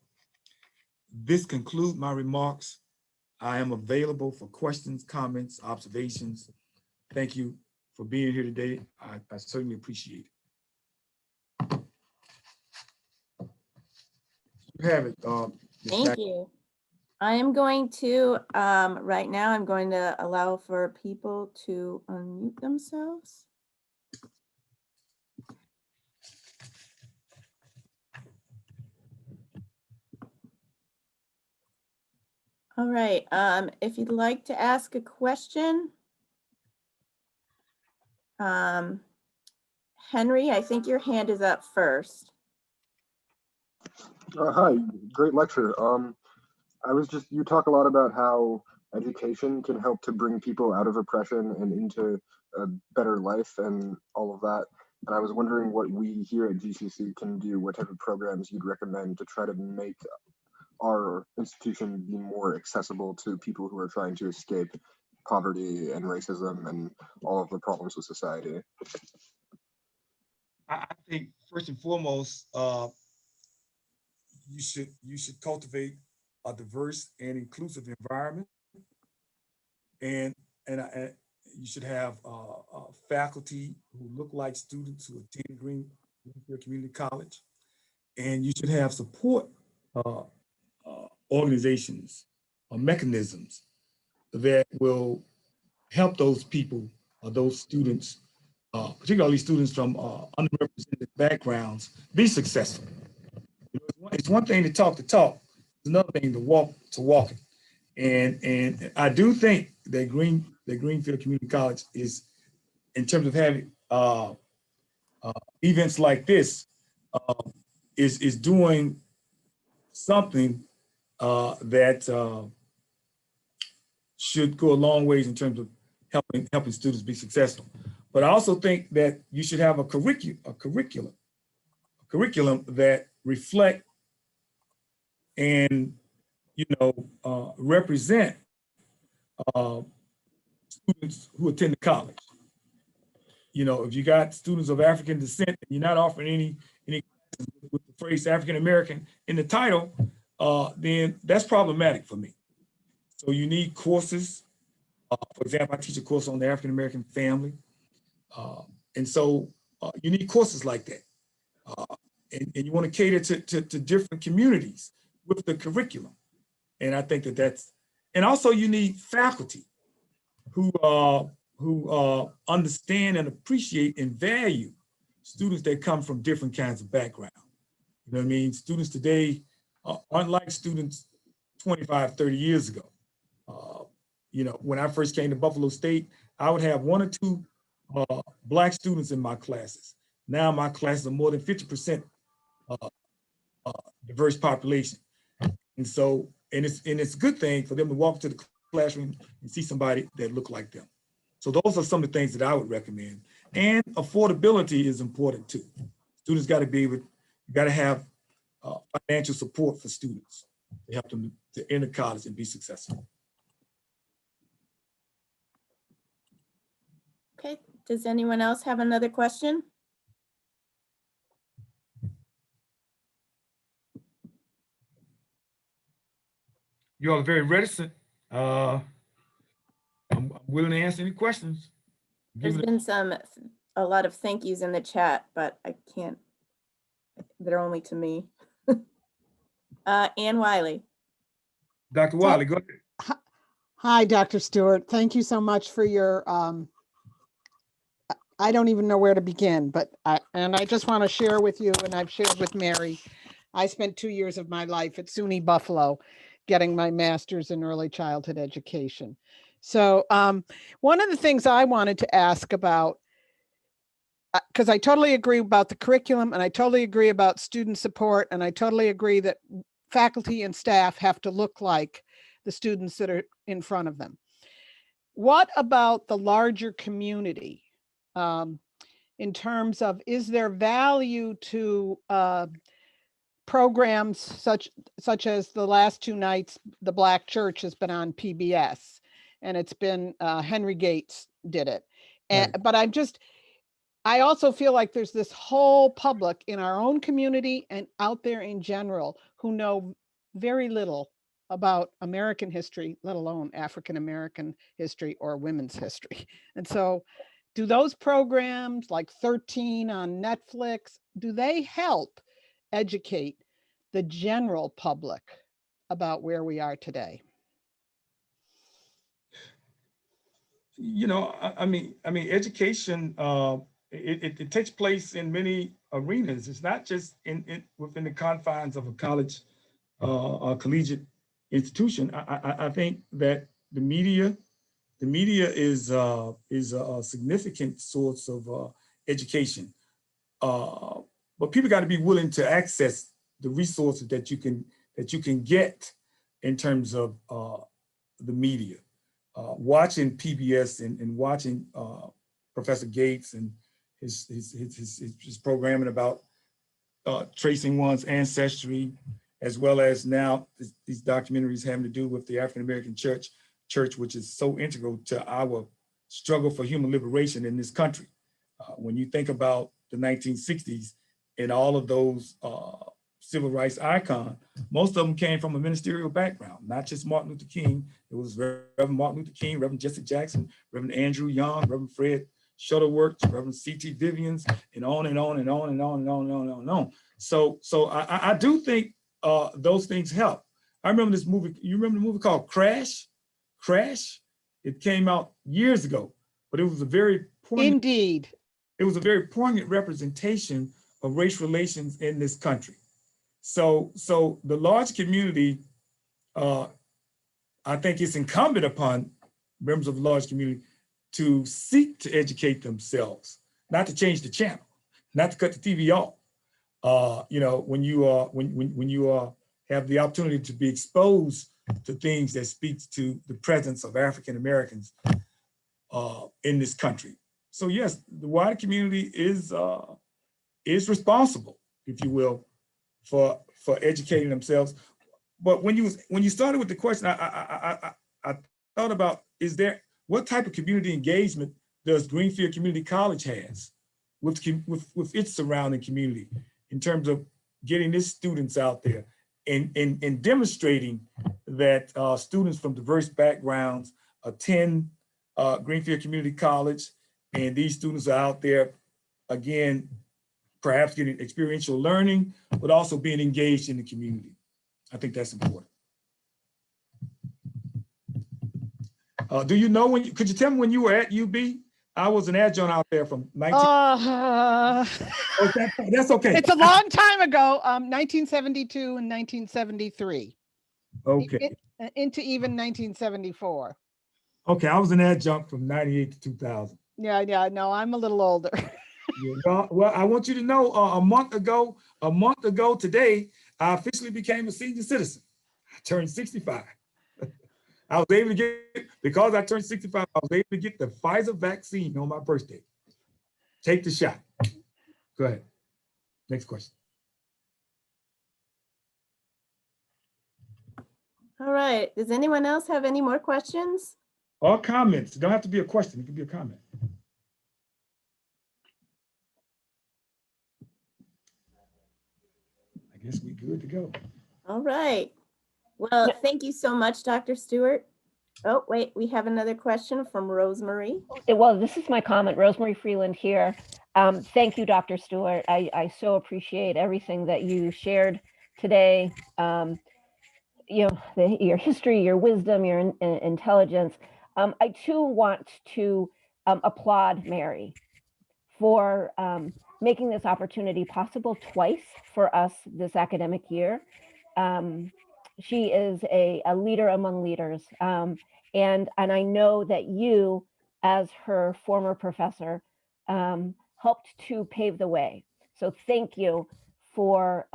This concludes my remarks. I am available for questions, comments, observations. Thank you for being here today. I certainly appreciate it. You have it. Thank you. I am going to, right now, I'm going to allow for people to unmute themselves. All right, if you'd like to ask a question, Henry, I think your hand is up first. Hi, great lecture. You talk a lot about how education can help to bring people out of oppression and into a better life and all of that. And I was wondering what we here at GCC can do, what type of programs you'd recommend to try to make our institution be more accessible to people who are trying to escape poverty and racism and all of the problems with society. I think first and foremost, you should cultivate a diverse and inclusive environment, and you should have faculty who look like students who attend Greenfield Community College, and you should have support organizations or mechanisms that will help those people or those students, particularly students from underrepresented backgrounds, be successful. It's one thing to talk, it's another thing to walk it. And I do think that Greenfield Community College is, in terms of having events like this, is doing something that should go a long ways in terms of helping students be successful. But I also think that you should have a curriculum that reflect and represent students who attend the college. If you got students of African descent and you're not offering any with the phrase African American in the title, then that's problematic for me. So you need courses. For example, I teach a course on the African American family, and so you need courses like that. And you want to cater to different communities with the curriculum. And I think that's, and also you need faculty who understand and appreciate and value students that come from different kinds of background. You know what I mean? Students today aren't like students 25, 30 years ago. When I first came to Buffalo State, I would have 1 or 2 Black students in my classes. Now my classes are more than 50% diverse population. And so, and it's a good thing for them to walk to the classroom and see somebody that look like them. So those are some of the things that I would recommend. And affordability is important too. Students got to be able, you got to have financial support for students to help them to enter college and be successful. Okay, does anyone else have another question? You all are very reticent. I'm willing to answer any questions. There's Give it been a lot of thank yous in the chat, but I can't, they're only to me. Ann Wiley. Dr. Wiley, go ahead. Hi, Dr. Stewart. Thank you so much for your, I don't even know where to begin, but I just want to share with you, and I've shared with Mary, I spent 2 years of my life at SUNY Buffalo getting my master's in early childhood education. So one of the things I wanted to ask about, because I totally agree about the curriculum and I totally agree about student support, and I totally agree that faculty and staff have to look like the students that are in front of them. What about the larger community in terms of, is there value to programs such as the last 2 nights, the Black Church has been on PBS, and it's been Henry Gates did it. And, Right. but I also feel like there's this whole public in our own community and out there in general who know very little about American history, let alone African-American history or women's history. And so do those programs like 13 on Netflix, do they help educate the general public about where we are today? You know, I mean, education, it takes place in many arenas. It's not just within the confines of a college or collegiate institution. I think that the media is a significant source of education. But people got to be willing to access the resources that you can get in terms of the media. Watching PBS and watching Professor Gates and his programming about tracing one's ancestry, as well as now these documentaries having to do with the African American church, which is so integral to our struggle for human liberation in this country. When you think about the 1960s and all of those civil rights icons, most of them came from a ministerial background, not just Martin Luther King. It was Reverend Martin Luther King, Reverend Jesse Jackson, Reverend Andrew Young, Reverend Fred Shuttleworth, Reverend C.T. Vivians, and on and on and on and on and on and on and on and on. So I do think those things help. I remember this movie. You remember the movie called Crash? Crash? It came out years ago, but it was a very poignant, Indeed. it was a very poignant representation of race relations in this country. So the large community, I think it's incumbent upon members of the large community to seek to educate themselves, not to change the channel, not to cut the TV off. You know, when you have the opportunity to be exposed to things that speaks to the presence of African Americans in this country. So yes, the wider community is responsible, if you will, for educating themselves. But when you started with the question, I thought about, what type of community engagement does Greenfield Community College has with its surrounding community in terms of getting its students out there and demonstrating that students from diverse backgrounds attend Greenfield Community College, and these students are out there, again, perhaps getting experiential learning, but also being engaged in the community. I think that's important. Do you know could you tell me when you were at UB? I was an adjunct out there from 19. That's okay. It's a long time ago, 1972 and 1973. Okay. Into even 1974. Okay, I was an adjunct from 98 to 2000. Yeah, no, I'm a little older. Yeah, well, I want you to know a month ago today, I officially became a senior citizen. I turned 65. I was able to get, because I turned 65, I was able to get the Pfizer vaccine on my birthday. Take the shot. Go ahead. Next question. All right, does anyone else have any more questions? Or comments. It don't have to be a question. It can be a comment. Guess we good to go. All right. Well, thank you so much, Dr. Stewart. Oh, wait, we have another question from Rosemary. Well, this is my comment, Rosemary Freeland here. Thank you, Dr. Stewart. I so appreciate everything that you shared today. You know, your history, your wisdom, your intelligence. I too want to applaud Mary for making this opportunity possible twice for us this academic year. She is a leader among leaders. And I know that you, as her former professor, helped to pave the way. So thank you for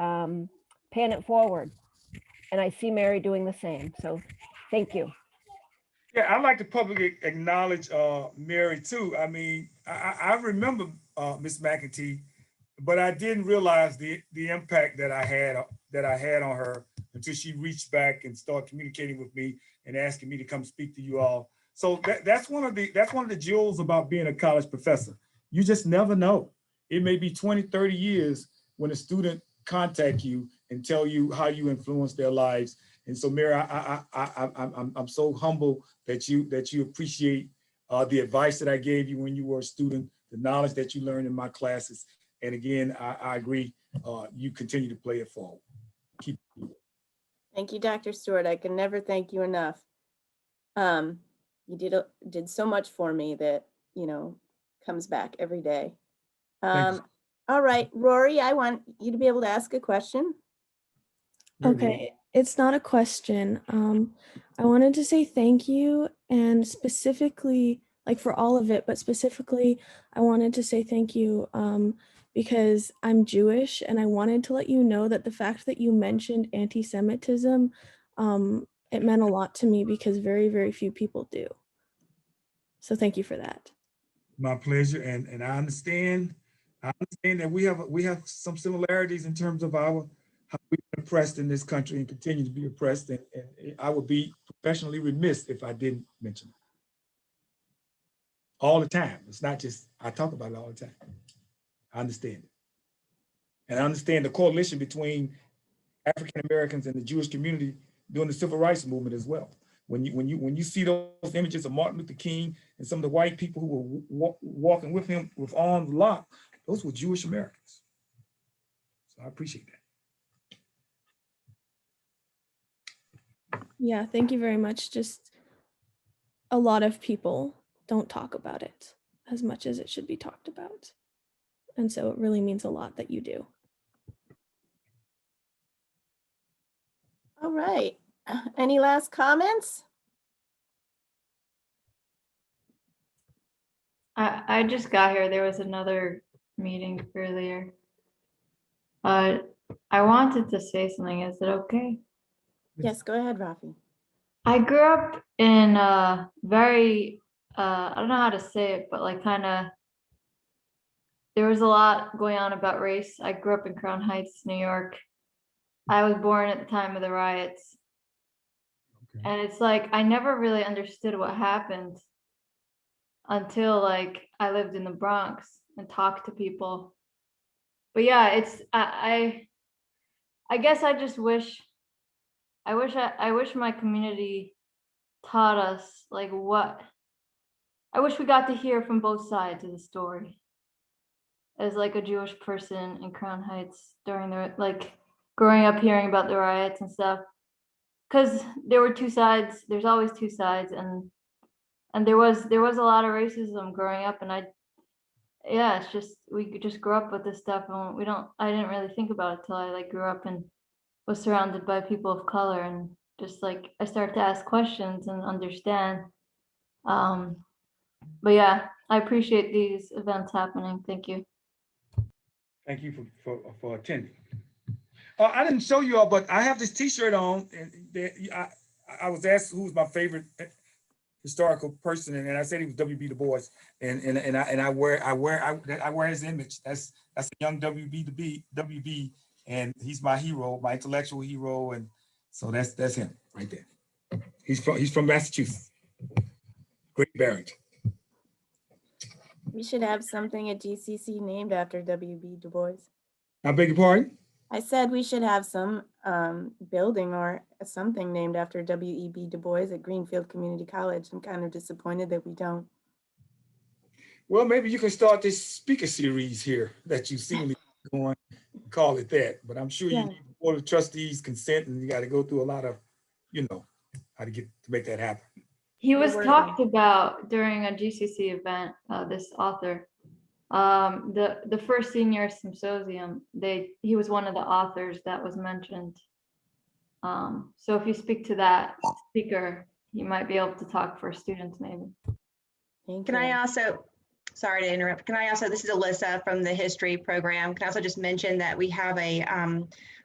paying it forward. And I see Mary doing the same. So thank you. Yeah, I'd like to publicly acknowledge Mary too. I mean, I remember Miss McEntee, but I didn't realize the impact that I had on her until she reached back and started communicating with me and asking me to come speak to you all. So that's one of the jewels about being a college professor. You just never know. It may be 20, 30 years when a student contact you and tell you how you influence their lives. And so, Mary, I'm so humble that you appreciate the advice that I gave you when you were a student, the knowledge that you learned in my classes. And again, I agree. You continue to play it forward. Keep. Thank you, Dr. Stewart. I can never thank you enough. You did so much for me that, you know, comes back every day. Thank you. All right, Rory, I want you to be able to ask a question. Okay, it's not a question. I wanted to say thank you, and specifically, like for all of it, but specifically, I wanted to say thank you because I'm Jewish, and I wanted to let you know that the fact that you mentioned anti-Semitism, it meant a lot to me because very, very few people do. So thank you for that. My pleasure, and I understand that we have some similarities in terms of how we've been oppressed in this country and continue to be oppressed, and I would be professionally remiss if I didn't mention it. All the time. It's not just I talk about it all the time. I understand it. And I understand the correlation between African Americans and the Jewish community during the civil rights movement as well. When you see those images of Martin Luther King and some of the white people who were walking with him with arms locked, those were Jewish Americans. So I appreciate that. Yeah, thank you very much. Just a lot of people don't talk about it as much as it should be talked about. And so it really means a lot that you do. All right. Any last comments? I just got here. There was another meeting earlier. I wanted to say something. Is it okay? Yes, go ahead, Rafi. I grew up in a very, I don't know how to say it, but like kind of, there was a lot going on about race. I grew up in Crown Heights, New York. I was born at the time of the riots. Okay. And it's like, I never really understood what happened until like I lived in the Bronx and talked to people. But yeah, it's, I guess I just wish, I wish my community taught us like I wish we got to hear from both sides of the story as like a Jewish person in Crown Heights during the, like growing up hearing about the riots and stuff. Cause there were two sides, there's always two sides, and there was a lot of racism growing up, and yeah, it's just, we just grew up with this stuff, and I didn't really think about it till I like grew up and was surrounded by people of color, and just like I started to ask questions and understand. But yeah, I appreciate these events happening. Thank you. Thank you for attending. I didn't show you all, but I have this T-shirt on, and I was asked who's my favorite historical person, and I said he was W.B. Du Bois, and I wear his image. That's a young WB, and he's my hero, my intellectual hero, and so that's him right there. He's from Massachusetts, Great Barrington. We should have something at GCC named after W.B. Du Bois. I beg your pardon? I said we should have some building or something named after W.E.B. Du Bois at Greenfield Community College. I'm kind of disappointed that we don't. Well, maybe you can start this speaker series here that you seemingly going, call it that. But I'm sure you Yeah. need the Board of Trustees consent, and you got to go through a lot of, how to make that happen. He We're was working. talked about during a GCC event, this author. The first senior symposium, he was one of the authors that was mentioned. So if you speak to that speaker, you might be able to talk for students maybe. Thank Can I you. also, sorry to interrupt, this is Alyssa from the history program. Can I also just mention that we have a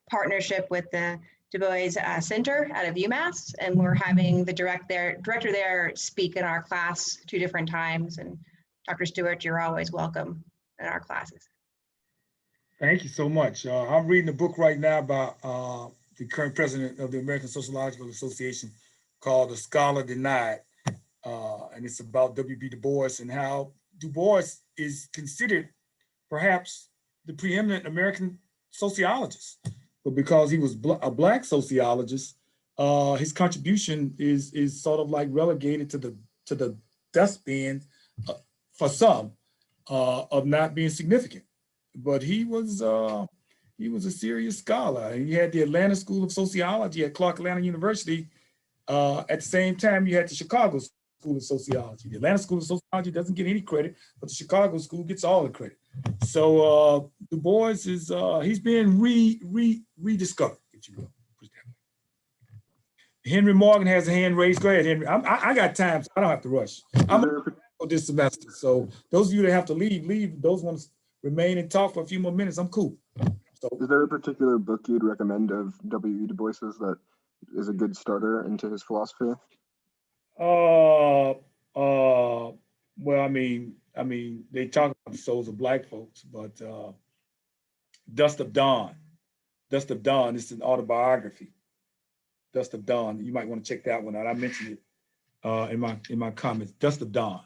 partnership with the Du Bois Center out of UMass, and we're having the director there speak in our class 2 different times. And Dr. Stewart, you're always welcome in our classes. Thank you so much. I'm reading a book right now about the current president of the American Sociological Association called The Scholar Denied. And it's about W.B. Du Bois and how Du Bois is considered perhaps the preeminent American sociologist. But because he was a Black sociologist, his contribution is sort of like relegated to the dustbin for some of not being significant. But he was a serious scholar. He had the Atlanta School of Sociology at Clark Atlanta University. At the same time, you had the Chicago School of Sociology. The Atlanta School of Sociology doesn't get any credit, but the Chicago School gets all the credit. So Du Bois is he's being rediscovered, if you will. Henry Morgan has a hand raised. Go ahead, Henry. I got time, so I don't have to rush. I'm this semester, so those of you that have to leave. Those ones remain and talk for a few more minutes. I'm cool. So, is there a particular book you'd recommend of W.E. Du Bois's that is a good starter into his philosophy? Well, I mean, they talk about the souls of Black folks, but Dust of Dawn. Dust of Dawn is an autobiography. Dust of Dawn. You might want to check that one out. I mentioned it in my comments. Dust of Dawn.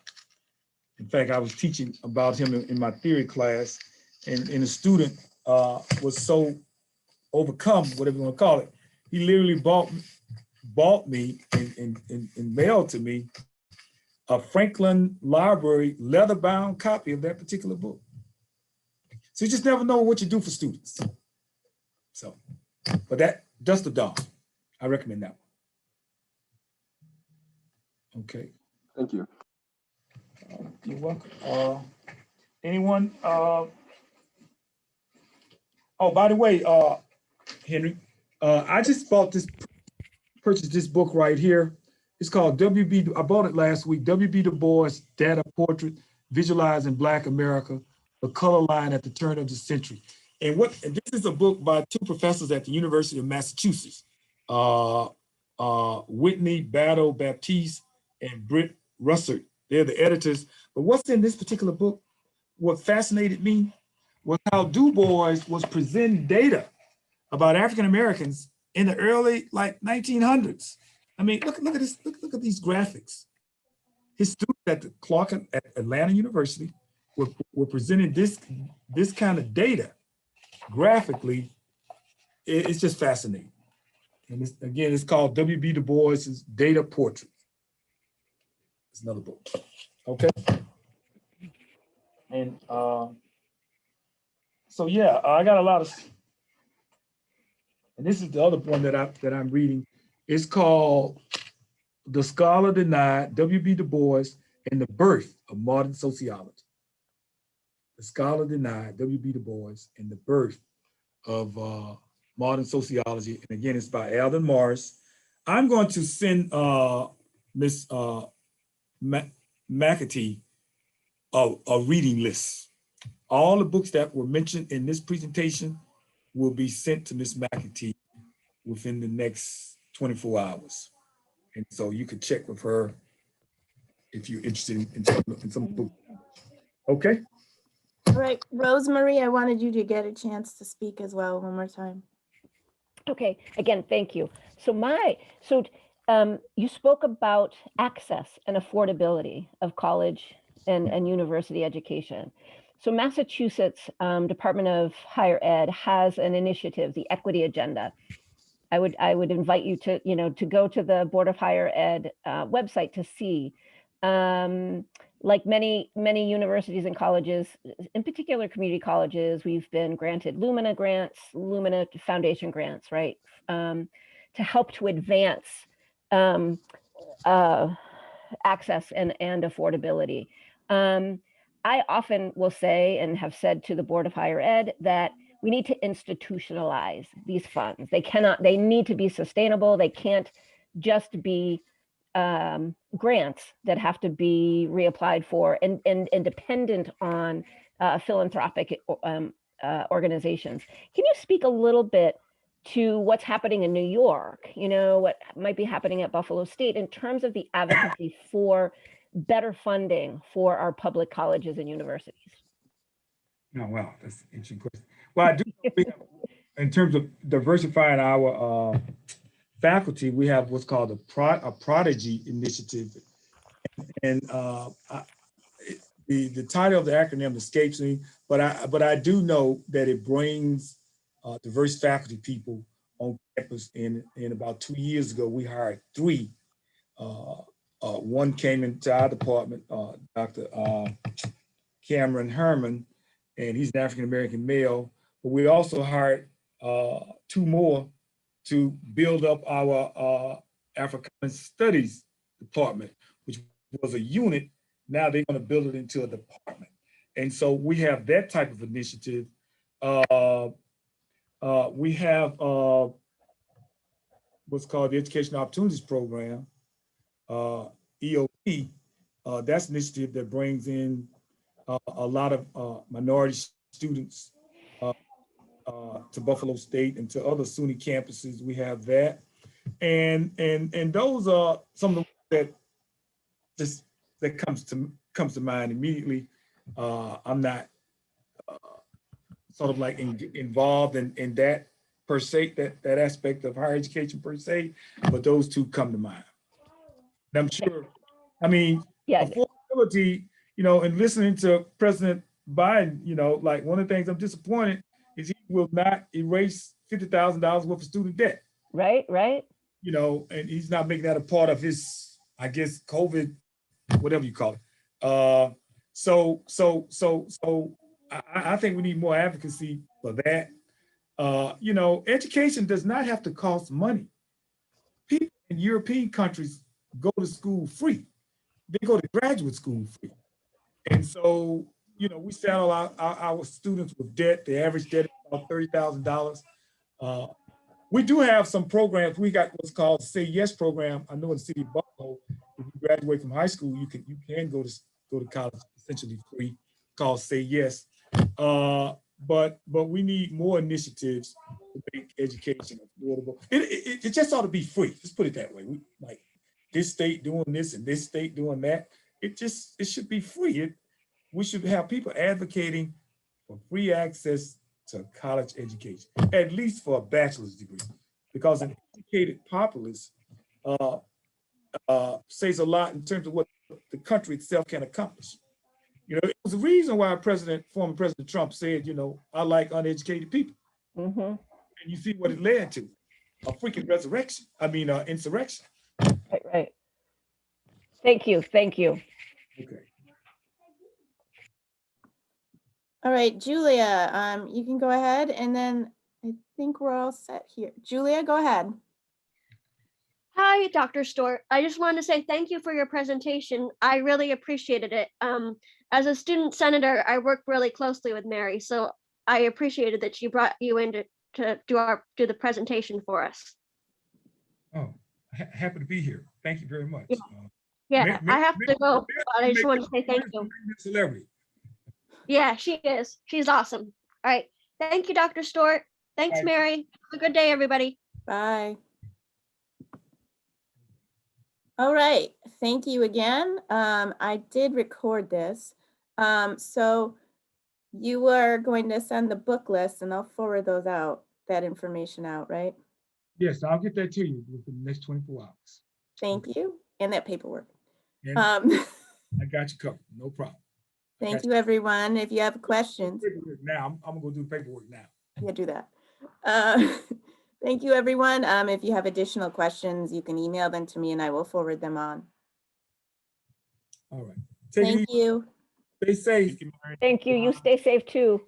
In fact, I was teaching about him in my theory class, and a student was so overcome, whatever you want to call it, he literally bought me and mailed to me a Franklin Library leather-bound copy of that particular book. So you just never know what you do for students. So, but that Dust of Dawn, I recommend that one. Okay. Thank you. You're welcome. Anyone? Oh, by the way, Henry, I just purchased this book right here. It's called W.B. I bought it last week. W.B. Du Bois Data Portrait Visualizing Black America, the Color Line at the Turn of the Century. And this is a book by 2 professors at the University of Massachusetts, Whitney Battle Baptiste and Britt Russert. They're the editors. But what's in this particular book, what fascinated me was how Du Bois was presenting data about African Americans in the early 1900s. I mean, look at this. Look at these graphics. His students at the Clark at Atlanta University were presenting this kind of data graphically. It's just fascinating. And it's called W.B. Du Bois's Data Portrait. It's another book. Okay. And so yeah, I got a lot of. And this is the other one that I'm reading. It's called The Scholar Denied, W.B. Du Bois and the Birth of Modern Sociology. The Scholar Denied, W.B. Du Bois and the Birth of Modern Sociology. And again, it's by Alden Morris. I'm going to send Miss McAtee a reading list. All the books that were mentioned in this presentation will be sent to Miss McAtee within the next 24 hours. And so you could check with her if you're interested in some books. Okay? All right, Rosemary, I wanted you to get a chance to speak as well one more time. Okay, again, thank you. So you spoke about access and affordability of college and university education. So Massachusetts Department of Higher Ed has an initiative, the Equity Agenda. I would invite you to, to go to the Board of Higher Ed website to see. Like many universities and colleges, in particular community colleges, we've been granted Lumina grants, Lumina Foundation grants, right? To help to advance access and affordability. I often will say and have said to the Board of Higher Ed that we need to institutionalize these funds. They need to be sustainable. They can't just be grants that have to be reapplied for and dependent on philanthropic organizations. Can you speak a little bit to what's happening in New York, what might be happening at Buffalo State in terms of the advocacy for better funding for our public colleges and universities? Oh, wow, that's an interesting question. Well, I do know we have, in terms of diversifying our faculty, we have what's called a Prodigy Initiative. And the title of the acronym escapes me, but I do know that it brings diverse faculty people on campus. And about 2 years ago, we hired 3. One came into our department, Dr. Cameron Herman, and he's an African-American male. But we also hired 2 more to build up our African Studies department, which was a unit. Now they're going to build it into a department. And so we have that type of initiative. We have what's called the Education Opportunities Program, EOP. That's an initiative that brings in a lot of minority students to Buffalo State and to other SUNY campuses. We have that, and those are some of the that comes to mind immediately. I'm not sort of like involved in that per se, that aspect of higher education per se, but those 2 come to mind. And I'm sure, I mean, Yeah. Affordability, and listening to President Biden, like one of the things I'm disappointed is he will not erase $50,000 worth of student debt. Right. And he's not making that a part of his, I guess, COVID, whatever you call it. So I think we need more advocacy for that. Education does not have to cost money. People in European countries go to school free. They go to graduate school free. And so, we saddle our students with debt. The average debt is about $30,000. We do have some programs. We got what's called Say Yes program. I know in the city of Buffalo, if you graduate from high school, you can go to college essentially free, called Say Yes. But we need more initiatives to make education affordable. It just ought to be free. Let's put it that way. We, like this state doing this and this state doing that. It should be free. We should have people advocating for free access to college education, at least for a bachelor's degree, because an educated populace says a lot in terms of what the country itself can accomplish. It was the reason why former President Trump said, I like uneducated people. Mm-hmm. And you see what it led to, a freaking insurrection. Right. Thank you. Okay. All right, Julia, you can go ahead, and then I think we're all set here. Julia, go ahead. Hi, Dr. Stewart. I just wanted to say thank you for your presentation. I really appreciated it. As a student senator, I work really closely with Mary, so I appreciated that she brought you in to do the presentation for us. Oh, happy to be here. Thank you very much. Yeah, I have to go, but I just want to say thank you. Celebrity. Yeah, she is. She's awesome. All right. Thank you, Dr. Stewart. Thanks, Bye. Mary. Have a good day, everybody. Bye. All right, thank you again. I did record this. So you are going to send the book list and I'll forward that information out, right? Yes, I'll get that to you within the next 24 hours. Thank you. And that paperwork. And I got you covered. No problem. Thank you, everyone. If you have questions, Paperwork now, I'm gonna go do paperwork now. yeah, do that. Thank you, everyone. If you have additional questions, you can email them to me and I will forward them on. All right. Take it Thank easy. you. Stay safe. Thank you. You stay safe too.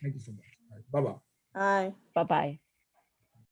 Thank you so much. All right, bye-bye. Bye. Bye-bye.